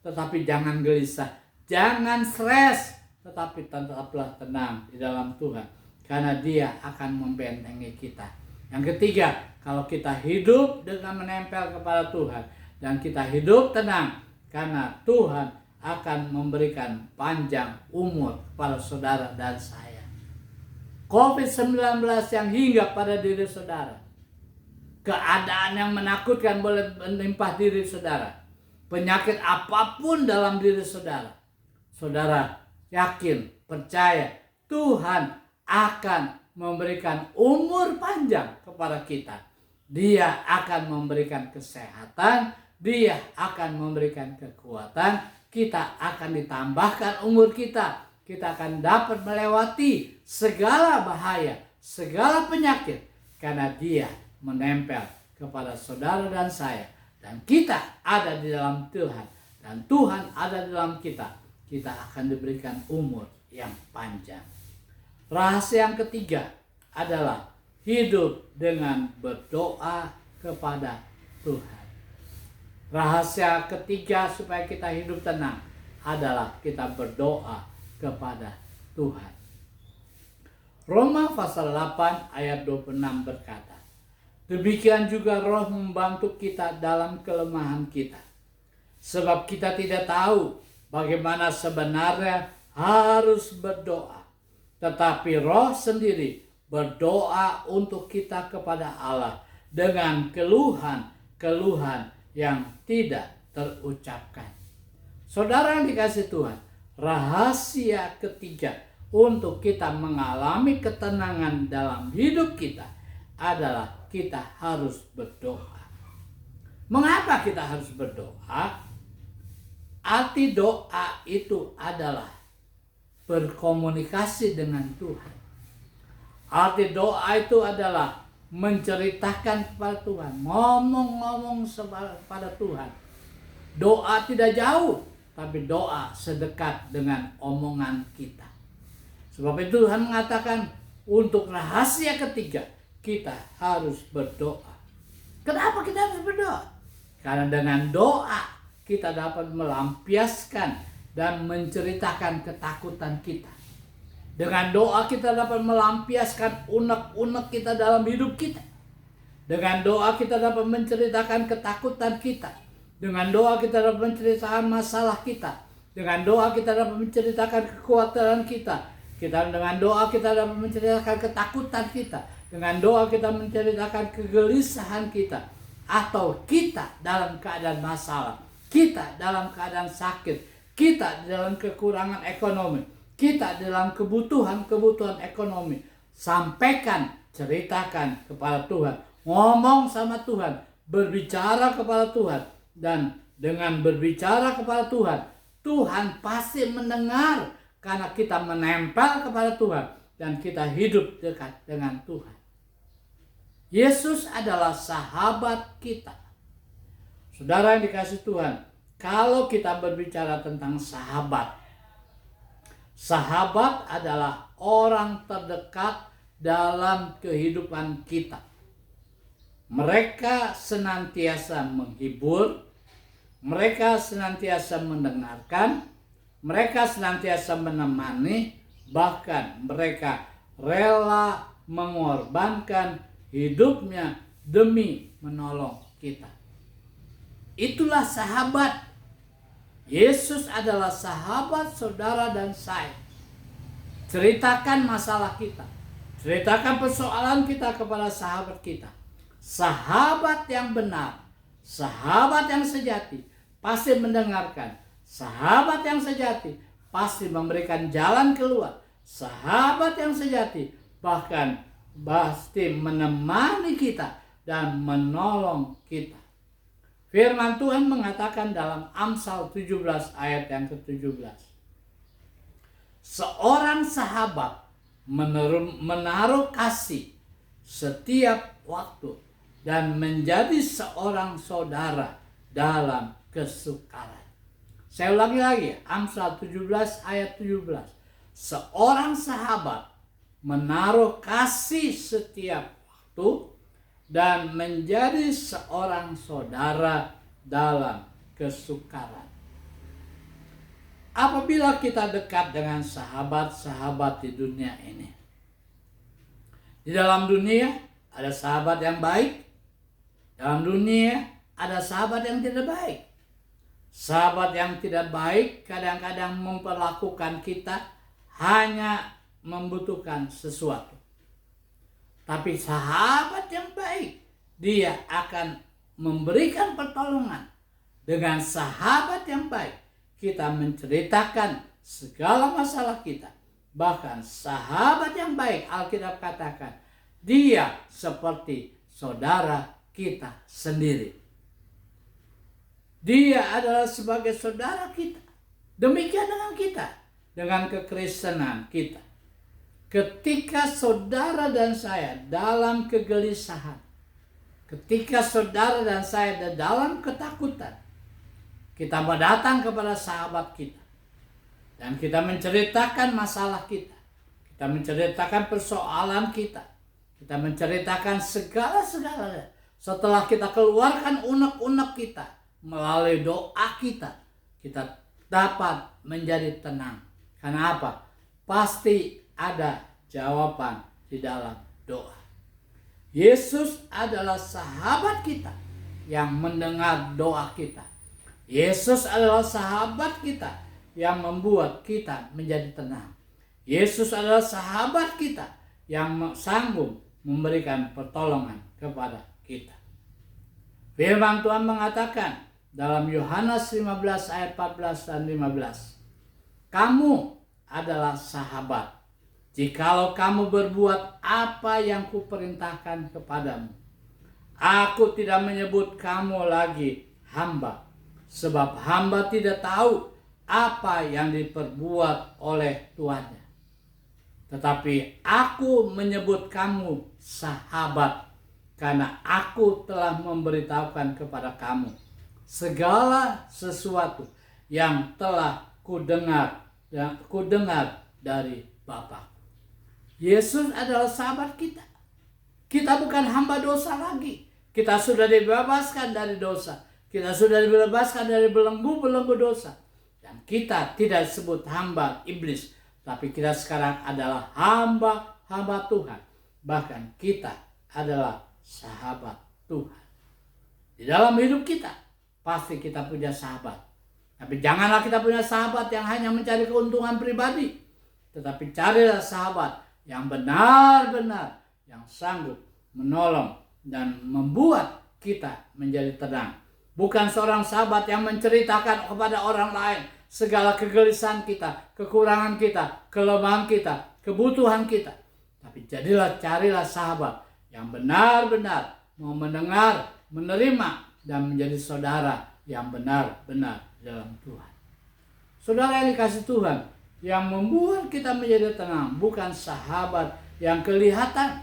tetapi jangan gelisah, jangan stres, tetapi tetaplah tenang di dalam Tuhan, karena Dia akan membentengi kita. Yang ketiga, kalau kita hidup dengan menempel kepada Tuhan dan kita hidup tenang, karena Tuhan akan memberikan panjang umur kepada saudara dan saya. COVID-19 yang hinggap pada diri saudara, keadaan yang menakutkan boleh menimpa diri saudara, penyakit apapun dalam diri saudara, saudara yakin, percaya Tuhan akan memberikan umur panjang kepada kita. Dia akan memberikan kesehatan, Dia akan memberikan kekuatan, kita akan ditambahkan umur kita. Kita akan dapat melewati segala bahaya, segala penyakit, karena Dia menempel kepada saudara dan saya. Dan kita ada di dalam Tuhan, dan Tuhan ada di dalam kita. Kita akan diberikan umur yang panjang. Rahasia yang ketiga adalah hidup dengan berdoa kepada Tuhan. Rahasia ketiga supaya kita hidup tenang adalah kita berdoa kepada Tuhan. Roma pasal 8 ayat 26 berkata, demikian juga Roh membantu kita dalam kelemahan kita. Sebab kita tidak tahu bagaimana sebenarnya harus berdoa. Tetapi Roh sendiri berdoa untuk kita kepada Allah dengan keluhan-keluhan yang tidak terucapkan. Saudara yang dikasihi Tuhan, rahasia ketiga untuk kita mengalami ketenangan dalam hidup kita adalah kita harus berdoa. Mengapa kita harus berdoa? Arti doa itu adalah berkomunikasi dengan Tuhan. Arti doa itu adalah menceritakan kepada Tuhan, ngomong-ngomong kepada Tuhan. Doa tidak jauh, tapi doa sedekat dengan omongan kita. Sebab itu Tuhan mengatakan untuk rahasia ketiga kita harus berdoa. Kenapa kita harus berdoa? Karena dengan doa kita dapat melampiaskan dan menceritakan ketakutan kita. Dengan doa kita dapat melampiaskan unek-unek kita dalam hidup kita. Dengan doa kita dapat menceritakan ketakutan kita. Dengan doa kita dapat menceritakan masalah kita. Dengan doa kita dapat menceritakan kekhawatiran kita. Dengan doa kita dapat menceritakan ketakutan kita. Dengan doa kita menceritakan kegelisahan kita. Atau kita dalam keadaan masalah. Kita dalam keadaan sakit. Kita dalam kekurangan ekonomi. Kita dalam kebutuhan ekonomi. Sampaikan, ceritakan kepada Tuhan. Ngomong sama Tuhan. Berbicara kepada Tuhan. Dan dengan berbicara kepada Tuhan, Tuhan pasti mendengar. Karena kita menempel kepada Tuhan. Dan kita hidup dekat dengan Tuhan. Yesus adalah sahabat kita. Saudara yang dikasihi Tuhan, kalau kita berbicara tentang sahabat, sahabat adalah orang terdekat dalam kehidupan kita. Mereka senantiasa menghibur, mereka senantiasa mendengarkan, mereka senantiasa menemani, bahkan mereka rela mengorbankan hidupnya demi menolong kita. Itulah sahabat. Yesus adalah sahabat saudara dan saya. Ceritakan masalah kita. Ceritakan persoalan kita kepada sahabat kita. Sahabat yang benar, sahabat yang sejati pasti mendengarkan. Sahabat yang sejati pasti memberikan jalan keluar. Sahabat yang sejati bahkan pasti menemani kita dan menolong kita. Firman Tuhan mengatakan dalam Amsal 17 ayat yang ke-17. Seorang sahabat menaruh kasih setiap waktu dan menjadi seorang saudara dalam kesukaran. Saya ulangi lagi, Amsal 17 ayat 17. Seorang sahabat menaruh kasih setiap waktu dan menjadi seorang saudara dalam kesukaran. Apabila kita dekat dengan sahabat-sahabat di dunia ini, di dalam dunia ada sahabat yang baik, dalam dunia ada sahabat yang tidak baik. Sahabat yang tidak baik kadang-kadang memperlakukan kita hanya membutuhkan sesuatu. Tapi sahabat yang baik, dia akan memberikan pertolongan. Dengan sahabat yang baik, kita menceritakan segala masalah kita. Bahkan sahabat yang baik, Alkitab katakan, dia seperti saudara kita sendiri. Dia adalah sebagai saudara kita. Demikian dengan kita, dengan kekristenan kita. Ketika saudara dan saya dalam kegelisahan, ketika saudara dan saya dalam ketakutan, kita datang kepada sahabat kita dan kita menceritakan masalah kita, kita menceritakan persoalan kita, kita menceritakan segala-galanya. Setelah kita keluarkan unek-unek kita melalui doa kita, kita dapat menjadi tenang. Karena apa? Pasti ada jawaban di dalam doa. Yesus adalah sahabat kita yang mendengar doa kita. Yesus adalah sahabat kita yang membuat kita menjadi tenang. Yesus adalah sahabat kita yang sanggup memberikan pertolongan kepada kita. Firman Tuhan mengatakan dalam Yohanes 15 ayat 14 dan 15. Kamu adalah sahabat jikalau kamu berbuat apa yang kuperintahkan kepadamu. Aku tidak menyebut kamu lagi hamba, sebab hamba tidak tahu apa yang diperbuat oleh tuannya. Tetapi aku menyebut kamu sahabat, karena aku telah memberitahukan kepada kamu segala sesuatu yang telah kudengar dari Bapa. Yesus adalah sahabat kita. Kita bukan hamba dosa lagi. Kita sudah dibebaskan dari dosa. Kita sudah dibebaskan dari belenggu-belenggu dosa. Dan kita tidak disebut hamba iblis, tapi kita sekarang adalah hamba Tuhan. Bahkan kita adalah sahabat Tuhan. Di dalam hidup kita, pasti kita punya sahabat. Tapi janganlah kita punya sahabat yang hanya mencari keuntungan pribadi. Tetapi carilah sahabat yang benar-benar yang sanggup menolong dan membuat kita menjadi tenang. Bukan seorang sahabat yang menceritakan kepada orang lain segala kegelisahan kita, kekurangan kita, kelemahan kita, kebutuhan kita. Tapi carilah sahabat yang benar-benar mau mendengar, menerima, dan menjadi saudara yang benar-benar dalam Tuhan. Saudara yang dikasihi Tuhan, yang membuat kita menjadi tenang bukan sahabat yang kelihatan,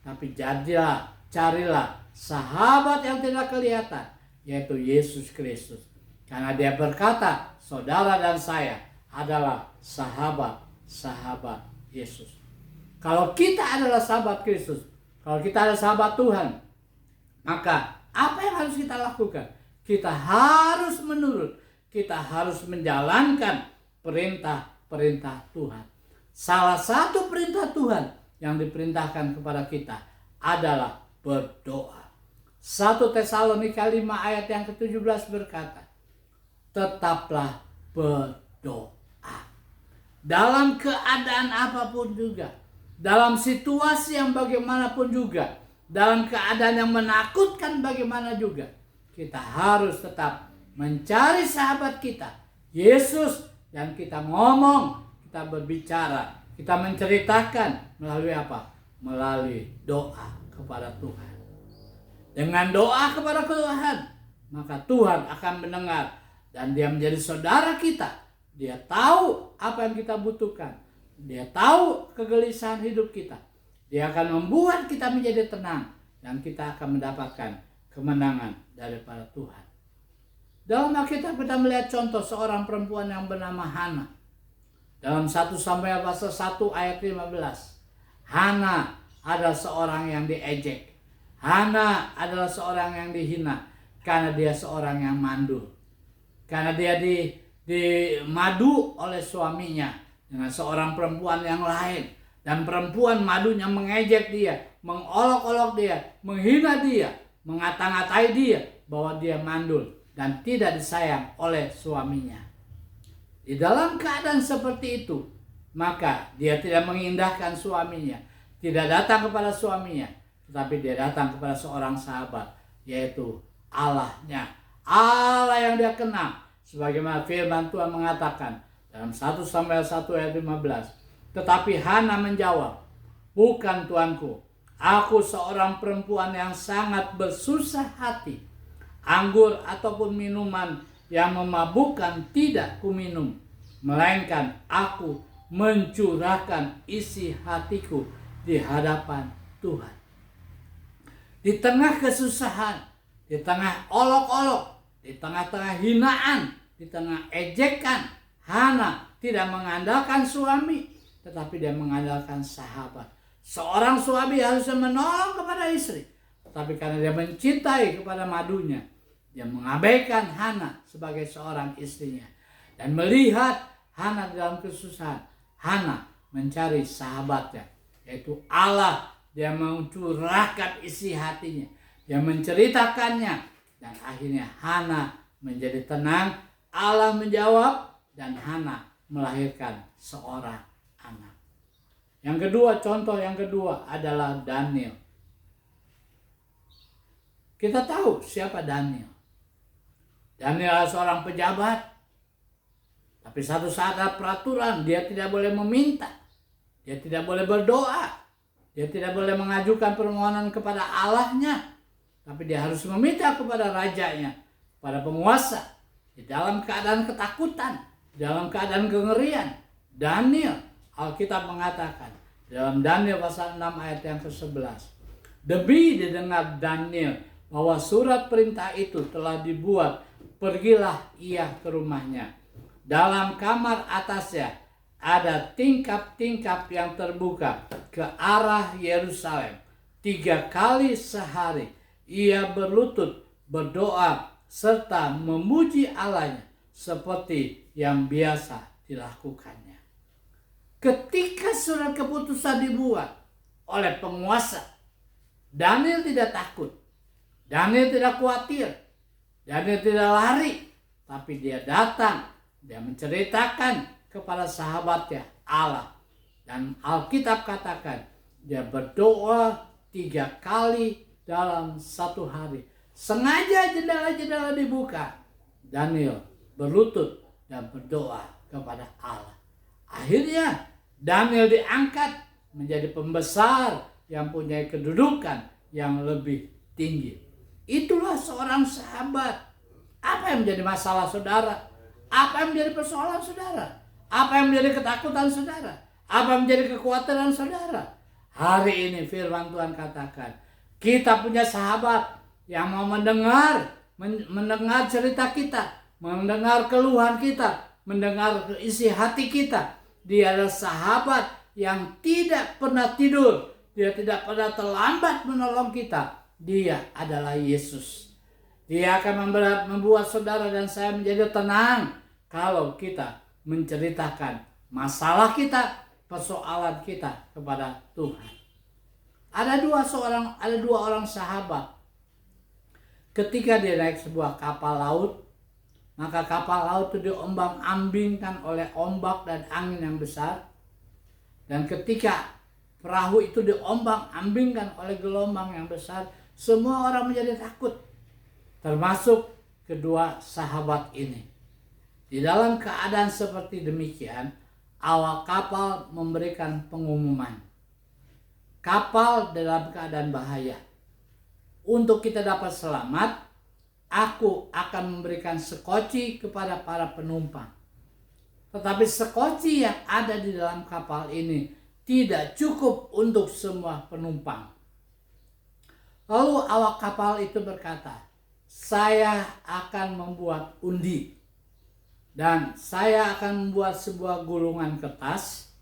tapi carilah sahabat yang tidak kelihatan, yaitu Yesus Kristus. Karena Dia berkata, saudara dan saya adalah sahabat Yesus. Kalau kita adalah sahabat Kristus, kalau kita adalah sahabat Tuhan, maka apa yang harus kita lakukan? Kita harus menurut, kita harus menjalankan perintah Tuhan. Salah satu perintah Tuhan yang diperintahkan kepada kita adalah berdoa. 1 Tesalonika 5 ayat yang ke-17 berkata, tetaplah berdoa. Dalam keadaan apapun juga, dalam situasi yang bagaimanapun juga, dalam keadaan yang menakutkan bagaimana juga, kita harus tetap mencari sahabat kita, Yesus, dan kita ngomong, kita berbicara, kita menceritakan melalui apa? Melalui doa kepada Tuhan. Dengan doa kepada Tuhan, maka Tuhan akan mendengar dan Dia menjadi saudara kita. Dia tahu apa yang kita butuhkan. Dia tahu kegelisahan hidup kita. Dia akan membuat kita menjadi tenang dan kita akan mendapatkan kemenangan daripada Tuhan. Dalam Alkitab kita melihat contoh seorang perempuan yang bernama Hana. Dalam 1 Samuel pasal 1 ayat 15. Hana adalah seorang yang diejek. Hana adalah seorang yang dihina karena dia seorang yang mandul. Karena dia dimadu oleh suaminya dengan seorang perempuan yang lain. Dan perempuan madunya mengejek dia, mengolok-olok dia, menghina dia, mengata-ngatai dia bahwa dia mandul dan tidak disayang oleh suaminya. Di dalam keadaan seperti itu, maka dia tidak mengindahkan suaminya, tidak datang kepada suaminya, tetapi dia datang kepada seorang sahabat, yaitu Allahnya. Allah yang dia kenal, sebagaimana firman Tuhan mengatakan dalam 1 Samuel 1 ayat 15. Tetapi Hana menjawab, bukan tuanku, aku seorang perempuan yang sangat bersusah hati. Anggur ataupun minuman yang memabukkan tidak kuminum, melainkan aku mencurahkan isi hatiku di hadapan Tuhan. Di tengah kesusahan, di tengah olok-olok, di tengah-tengah hinaan, di tengah ejekan, Hana tidak mengandalkan suami, tetapi dia mengandalkan sahabat. Seorang suami harusnya menolong kepada istri, tetapi karena dia mencintai kepada madunya, dia mengabaikan Hana sebagai seorang istrinya. Dan melihat Hana dalam kesusahan, Hana mencari sahabatnya, yaitu Allah. Dia mencurahkan isi hatinya, dia menceritakannya, dan akhirnya Hana menjadi tenang. Allah menjawab dan Hana melahirkan seorang anak. Yang kedua, contoh yang kedua adalah Daniel. Kita tahu siapa Daniel. Daniel adalah seorang pejabat, tapi satu saat ada peraturan, dia tidak boleh meminta, dia tidak boleh berdoa, dia tidak boleh mengajukan permohonan kepada Allahnya, tapi dia harus meminta kepada rajanya, pada penguasa, di dalam keadaan ketakutan, dalam keadaan kengerian. Daniel, Alkitab mengatakan dalam Daniel pasal 6 ayat yang ke-11, demi didengar Daniel bahwa surat perintah itu telah dibuat, pergilah ia ke rumahnya. Dalam kamar atasnya ada tingkap-tingkap yang terbuka ke arah Yerusalem. 3 kali sehari ia berlutut berdoa serta memuji Allahnya seperti yang biasa dilakukannya. Ketika surat keputusan dibuat oleh penguasa, Daniel tidak takut, Daniel tidak khawatir, Daniel tidak lari, tapi dia datang, dia menceritakan kepada sahabatnya Allah. Dan Alkitab katakan dia berdoa 3 kali dalam satu hari. Sengaja jendela-jendela dibuka. Daniel berlutut dan berdoa kepada Allah. Akhirnya Daniel diangkat menjadi pembesar yang punya kedudukan yang lebih tinggi. Itulah seorang sahabat. Apa yang menjadi masalah saudara? Apa yang menjadi persoalan saudara? Apa yang menjadi ketakutan saudara? Apa yang menjadi kekhawatiran saudara? Hari ini firman Tuhan katakan, kita punya sahabat yang mau mendengar cerita kita, mendengar keluhan kita, mendengar isi hati kita. Dia adalah sahabat yang tidak pernah tidur, dia tidak pernah terlambat menolong kita. Dia adalah Yesus. Dia akan membuat saudara dan saya menjadi tenang kalau kita menceritakan masalah kita, persoalan kita kepada Tuhan. Ada dua orang sahabat. Ketika dia naik sebuah kapal laut, maka kapal laut itu diombang-ambingkan oleh ombak dan angin yang besar. Dan ketika perahu itu diombang-ambingkan oleh gelombang yang besar, semua orang menjadi takut, termasuk kedua sahabat ini. Di dalam keadaan seperti demikian, awak kapal memberikan pengumuman. Kapal dalam keadaan bahaya. Untuk kita dapat selamat, aku akan memberikan sekoci kepada para penumpang. Tetapi sekoci yang ada di dalam kapal ini tidak cukup untuk semua penumpang. Lalu awak kapal itu berkata, saya akan membuat undi. Dan saya akan membuat sebuah gulungan kertas.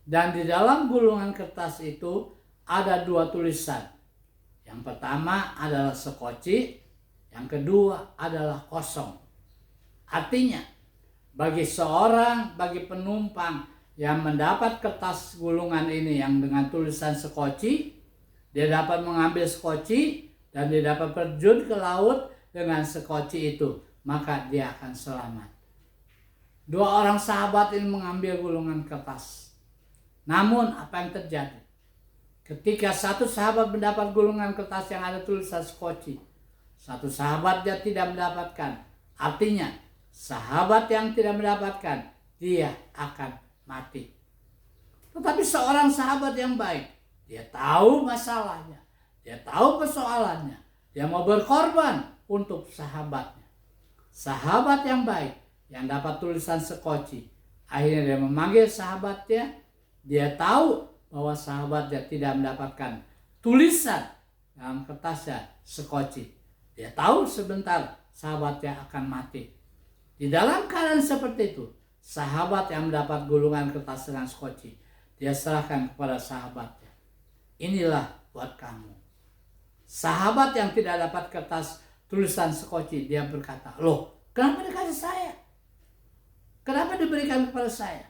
Dan di dalam gulungan kertas itu ada 2 tulisan. Yang pertama adalah sekoci, yang kedua adalah kosong. Artinya, bagi penumpang yang mendapat kertas gulungan ini yang dengan tulisan sekoci, dia dapat mengambil sekoci dan dia dapat terjun ke laut dengan sekoci itu, maka dia akan selamat. 2 orang sahabat ini mengambil gulungan kertas. Namun apa yang terjadi? Ketika satu sahabat mendapat gulungan kertas yang ada tulisan sekoci, satu sahabat dia tidak mendapatkan. Artinya, sahabat yang tidak mendapatkan, dia akan mati. Tetapi seorang sahabat yang baik, dia tahu masalahnya, dia tahu persoalannya, dia mau berkorban untuk sahabatnya. Sahabat yang baik, yang dapat tulisan sekoci, akhirnya dia memanggil sahabatnya. Dia tahu bahwa sahabatnya tidak mendapatkan tulisan dalam kertasnya sekoci. Dia tahu sebentar sahabatnya akan mati. Di dalam keadaan seperti itu, sahabat yang mendapat gulungan kertas dengan sekoci, dia serahkan kepada sahabatnya. Inilah buat kamu. Sahabat yang tidak dapat kertas tulisan sekoci, dia berkata, loh, kenapa dikasih saya? Kenapa diberikan kepada saya?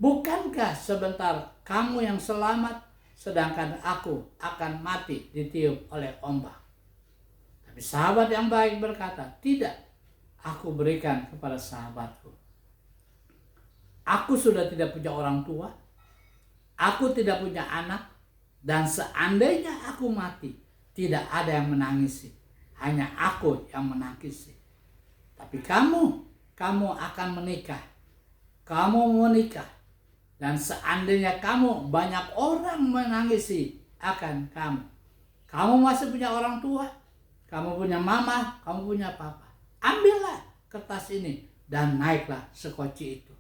Bukankah sebentar kamu yang selamat, sedangkan aku akan mati ditiup oleh ombak? Tapi sahabat yang baik berkata, tidak, aku berikan kepada sahabatku. Aku sudah tidak punya orang tua, aku tidak punya anak, dan seandainya aku mati, tidak ada yang menangisi, hanya aku yang menangisi. Tapi kamu akan menikah, dan seandainya kamu, banyak orang menangisi akan kamu. Kamu masih punya orang tua, kamu punya mama, kamu punya papa. Ambillah kertas ini dan naiklah sekoci itu.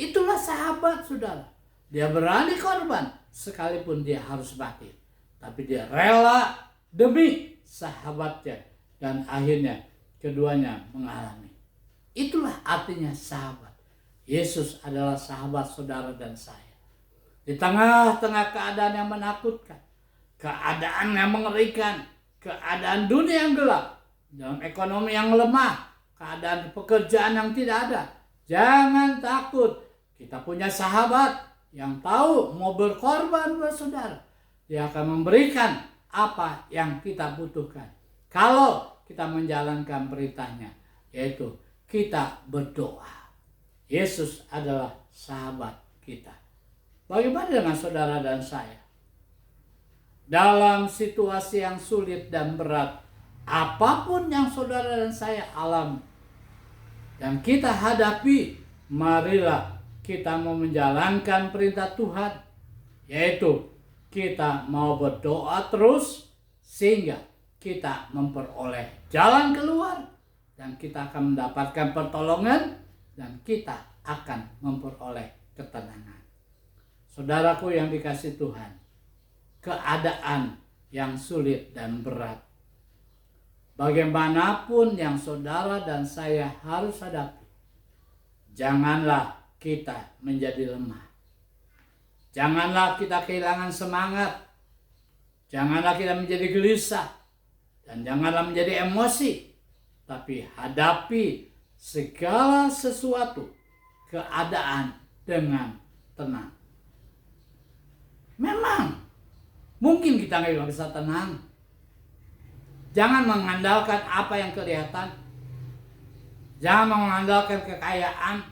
Itulah sahabat, saudara. Dia berani korban sekalipun dia harus mati. Tapi dia rela demi sahabatnya. Dan akhirnya keduanya mengalami. Itulah artinya sahabat. Yesus adalah sahabat saudara dan saya. Di tengah-tengah keadaan yang menakutkan, keadaan yang mengerikan, keadaan dunia yang gelap, dalam ekonomi yang lemah, keadaan pekerjaan yang tidak ada, jangan takut. Kita punya sahabat yang tahu mau berkorban buat saudara. Dia akan memberikan apa yang kita butuhkan. Kalau kita menjalankan perintahnya, yaitu kita berdoa. Yesus adalah sahabat kita. Bagaimana dengan saudara dan saya? Dalam situasi yang sulit dan berat, apapun yang saudara dan saya alami dan kita hadapi, marilah kita mau menjalankan perintah Tuhan, yaitu kita mau berdoa terus sehingga kita memperoleh jalan keluar dan kita akan mendapatkan pertolongan dan kita akan memperoleh ketenangan. Saudaraku yang dikasihi Tuhan, keadaan yang sulit dan berat, bagaimanapun yang saudara dan saya harus hadapi, janganlah kita menjadi lemah. Janganlah kita kehilangan semangat. Janganlah kita menjadi gelisah. Dan janganlah menjadi emosi. Tapi hadapi segala sesuatu, keadaan dengan tenang. Memang mungkin kita nggak bisa tenang. Jangan mengandalkan apa yang kelihatan. Jangan mengandalkan kekayaan.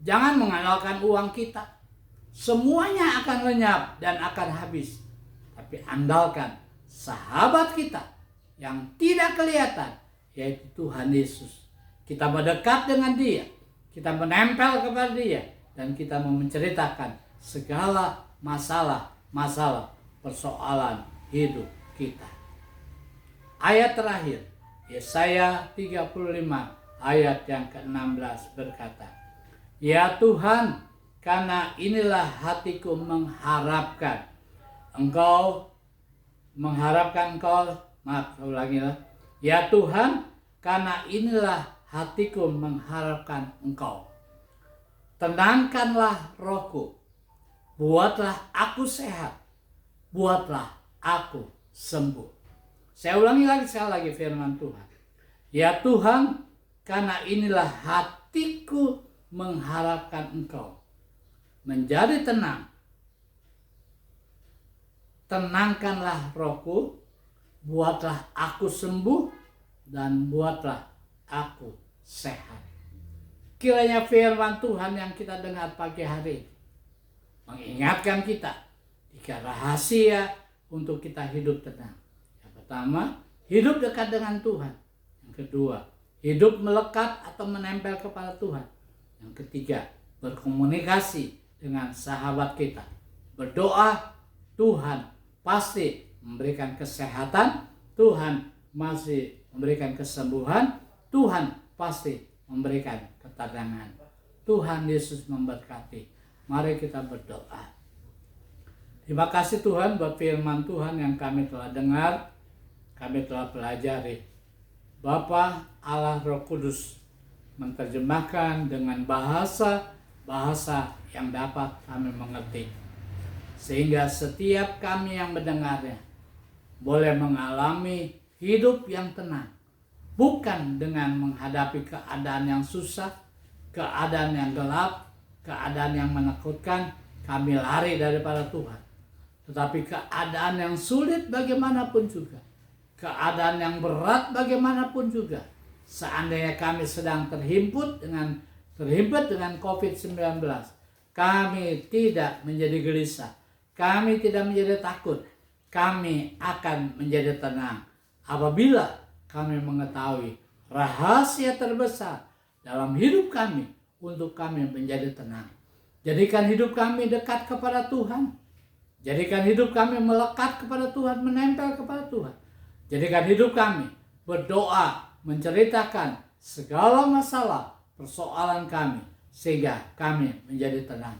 Jangan mengandalkan uang kita. Semuanya akan lenyap dan akan habis. Tapi andalkan sahabat kita yang tidak kelihatan, yaitu Tuhan Yesus. Kita berdekat dengan Dia. Kita menempel kepada Dia. Dan kita mau menceritakan segala masalah, persoalan hidup kita. Ayat terakhir, Yesaya 35 ayat yang ke-16 berkata, "Ya Tuhan, karena inilah hatiku mengharapkan Engkau, Ya Tuhan, karena inilah hatiku mengharapkan Engkau. Tenangkanlah rohku, buatlah aku sehat, buatlah aku sembuh." Saya ulangi sekali lagi firman Tuhan. Ya Tuhan, karena inilah hatiku mengharapkan Engkau. Menjadi tenang. Tenangkanlah rohku, buatlah aku sembuh, dan buatlah aku sehat. Kiranya firman Tuhan yang kita dengar pagi hari mengingatkan kita 3 rahasia untuk kita hidup tenang. Yang pertama, hidup dekat dengan Tuhan. Yang kedua, hidup melekat atau menempel kepada Tuhan. Yang ketiga, berkomunikasi dengan sahabat kita. Berdoa, Tuhan pasti memberikan kesehatan, Tuhan masih memberikan kesembuhan, Tuhan pasti memberikan ketenangan. Tuhan Yesus memberkati. Mari kita berdoa. Terima kasih Tuhan buat firman Tuhan yang kami telah dengar, kami telah pelajari. Bapa Allah Roh Kudus menerjemahkan dengan bahasa yang dapat kami mengerti. Sehingga setiap kami yang mendengarnya boleh mengalami hidup yang tenang. Bukan dengan menghadapi keadaan yang susah, keadaan yang gelap, keadaan yang menakutkan, kami lari daripada Tuhan. Tetapi keadaan yang sulit bagaimanapun juga, keadaan yang berat bagaimanapun juga, seandainya kami sedang terhimpit dengan COVID-19, kami tidak menjadi gelisah, kami tidak menjadi takut, kami akan menjadi tenang apabila kami mengetahui rahasia terbesar dalam hidup kami untuk kami menjadi tenang. Jadikan hidup kami dekat kepada Tuhan. Jadikan hidup kami melekat kepada Tuhan, menempel kepada Tuhan. Jadikan hidup kami berdoa, menceritakan segala masalah, persoalan kami, sehingga kami menjadi tenang.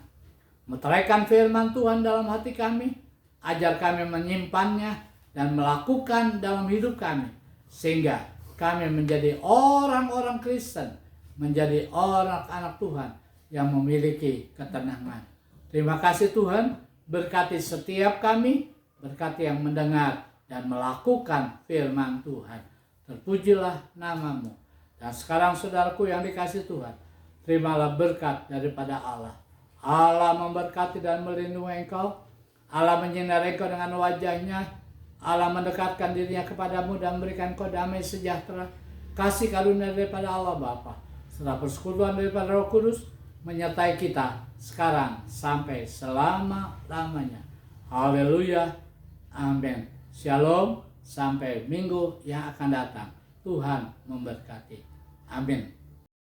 Meteraikan firman Tuhan dalam hati kami, ajar kami menyimpannya dan melakukan dalam hidup kami, sehingga kami menjadi orang-orang Kristen, menjadi orang anak Tuhan yang memiliki ketenangan. Terima kasih Tuhan, berkati setiap kami, berkati yang mendengar dan melakukan firman Tuhan. Terpujilah namamu. Dan sekarang saudaraku yang dikasih Tuhan, terimalah berkat daripada Allah. Allah memberkati dan melindungi engkau. Allah menyinari engkau dengan wajahnya. Allah mendekatkan dirinya kepadamu dan memberikan engkau damai sejahtera. Kasih karunia daripada Allah Bapa, serta persekutuan daripada Roh Kudus menyertai kita sekarang sampai selama-lamanya. Haleluya. Amin. Shalom. Sampai minggu yang akan datang. Tuhan memberkati. Amin.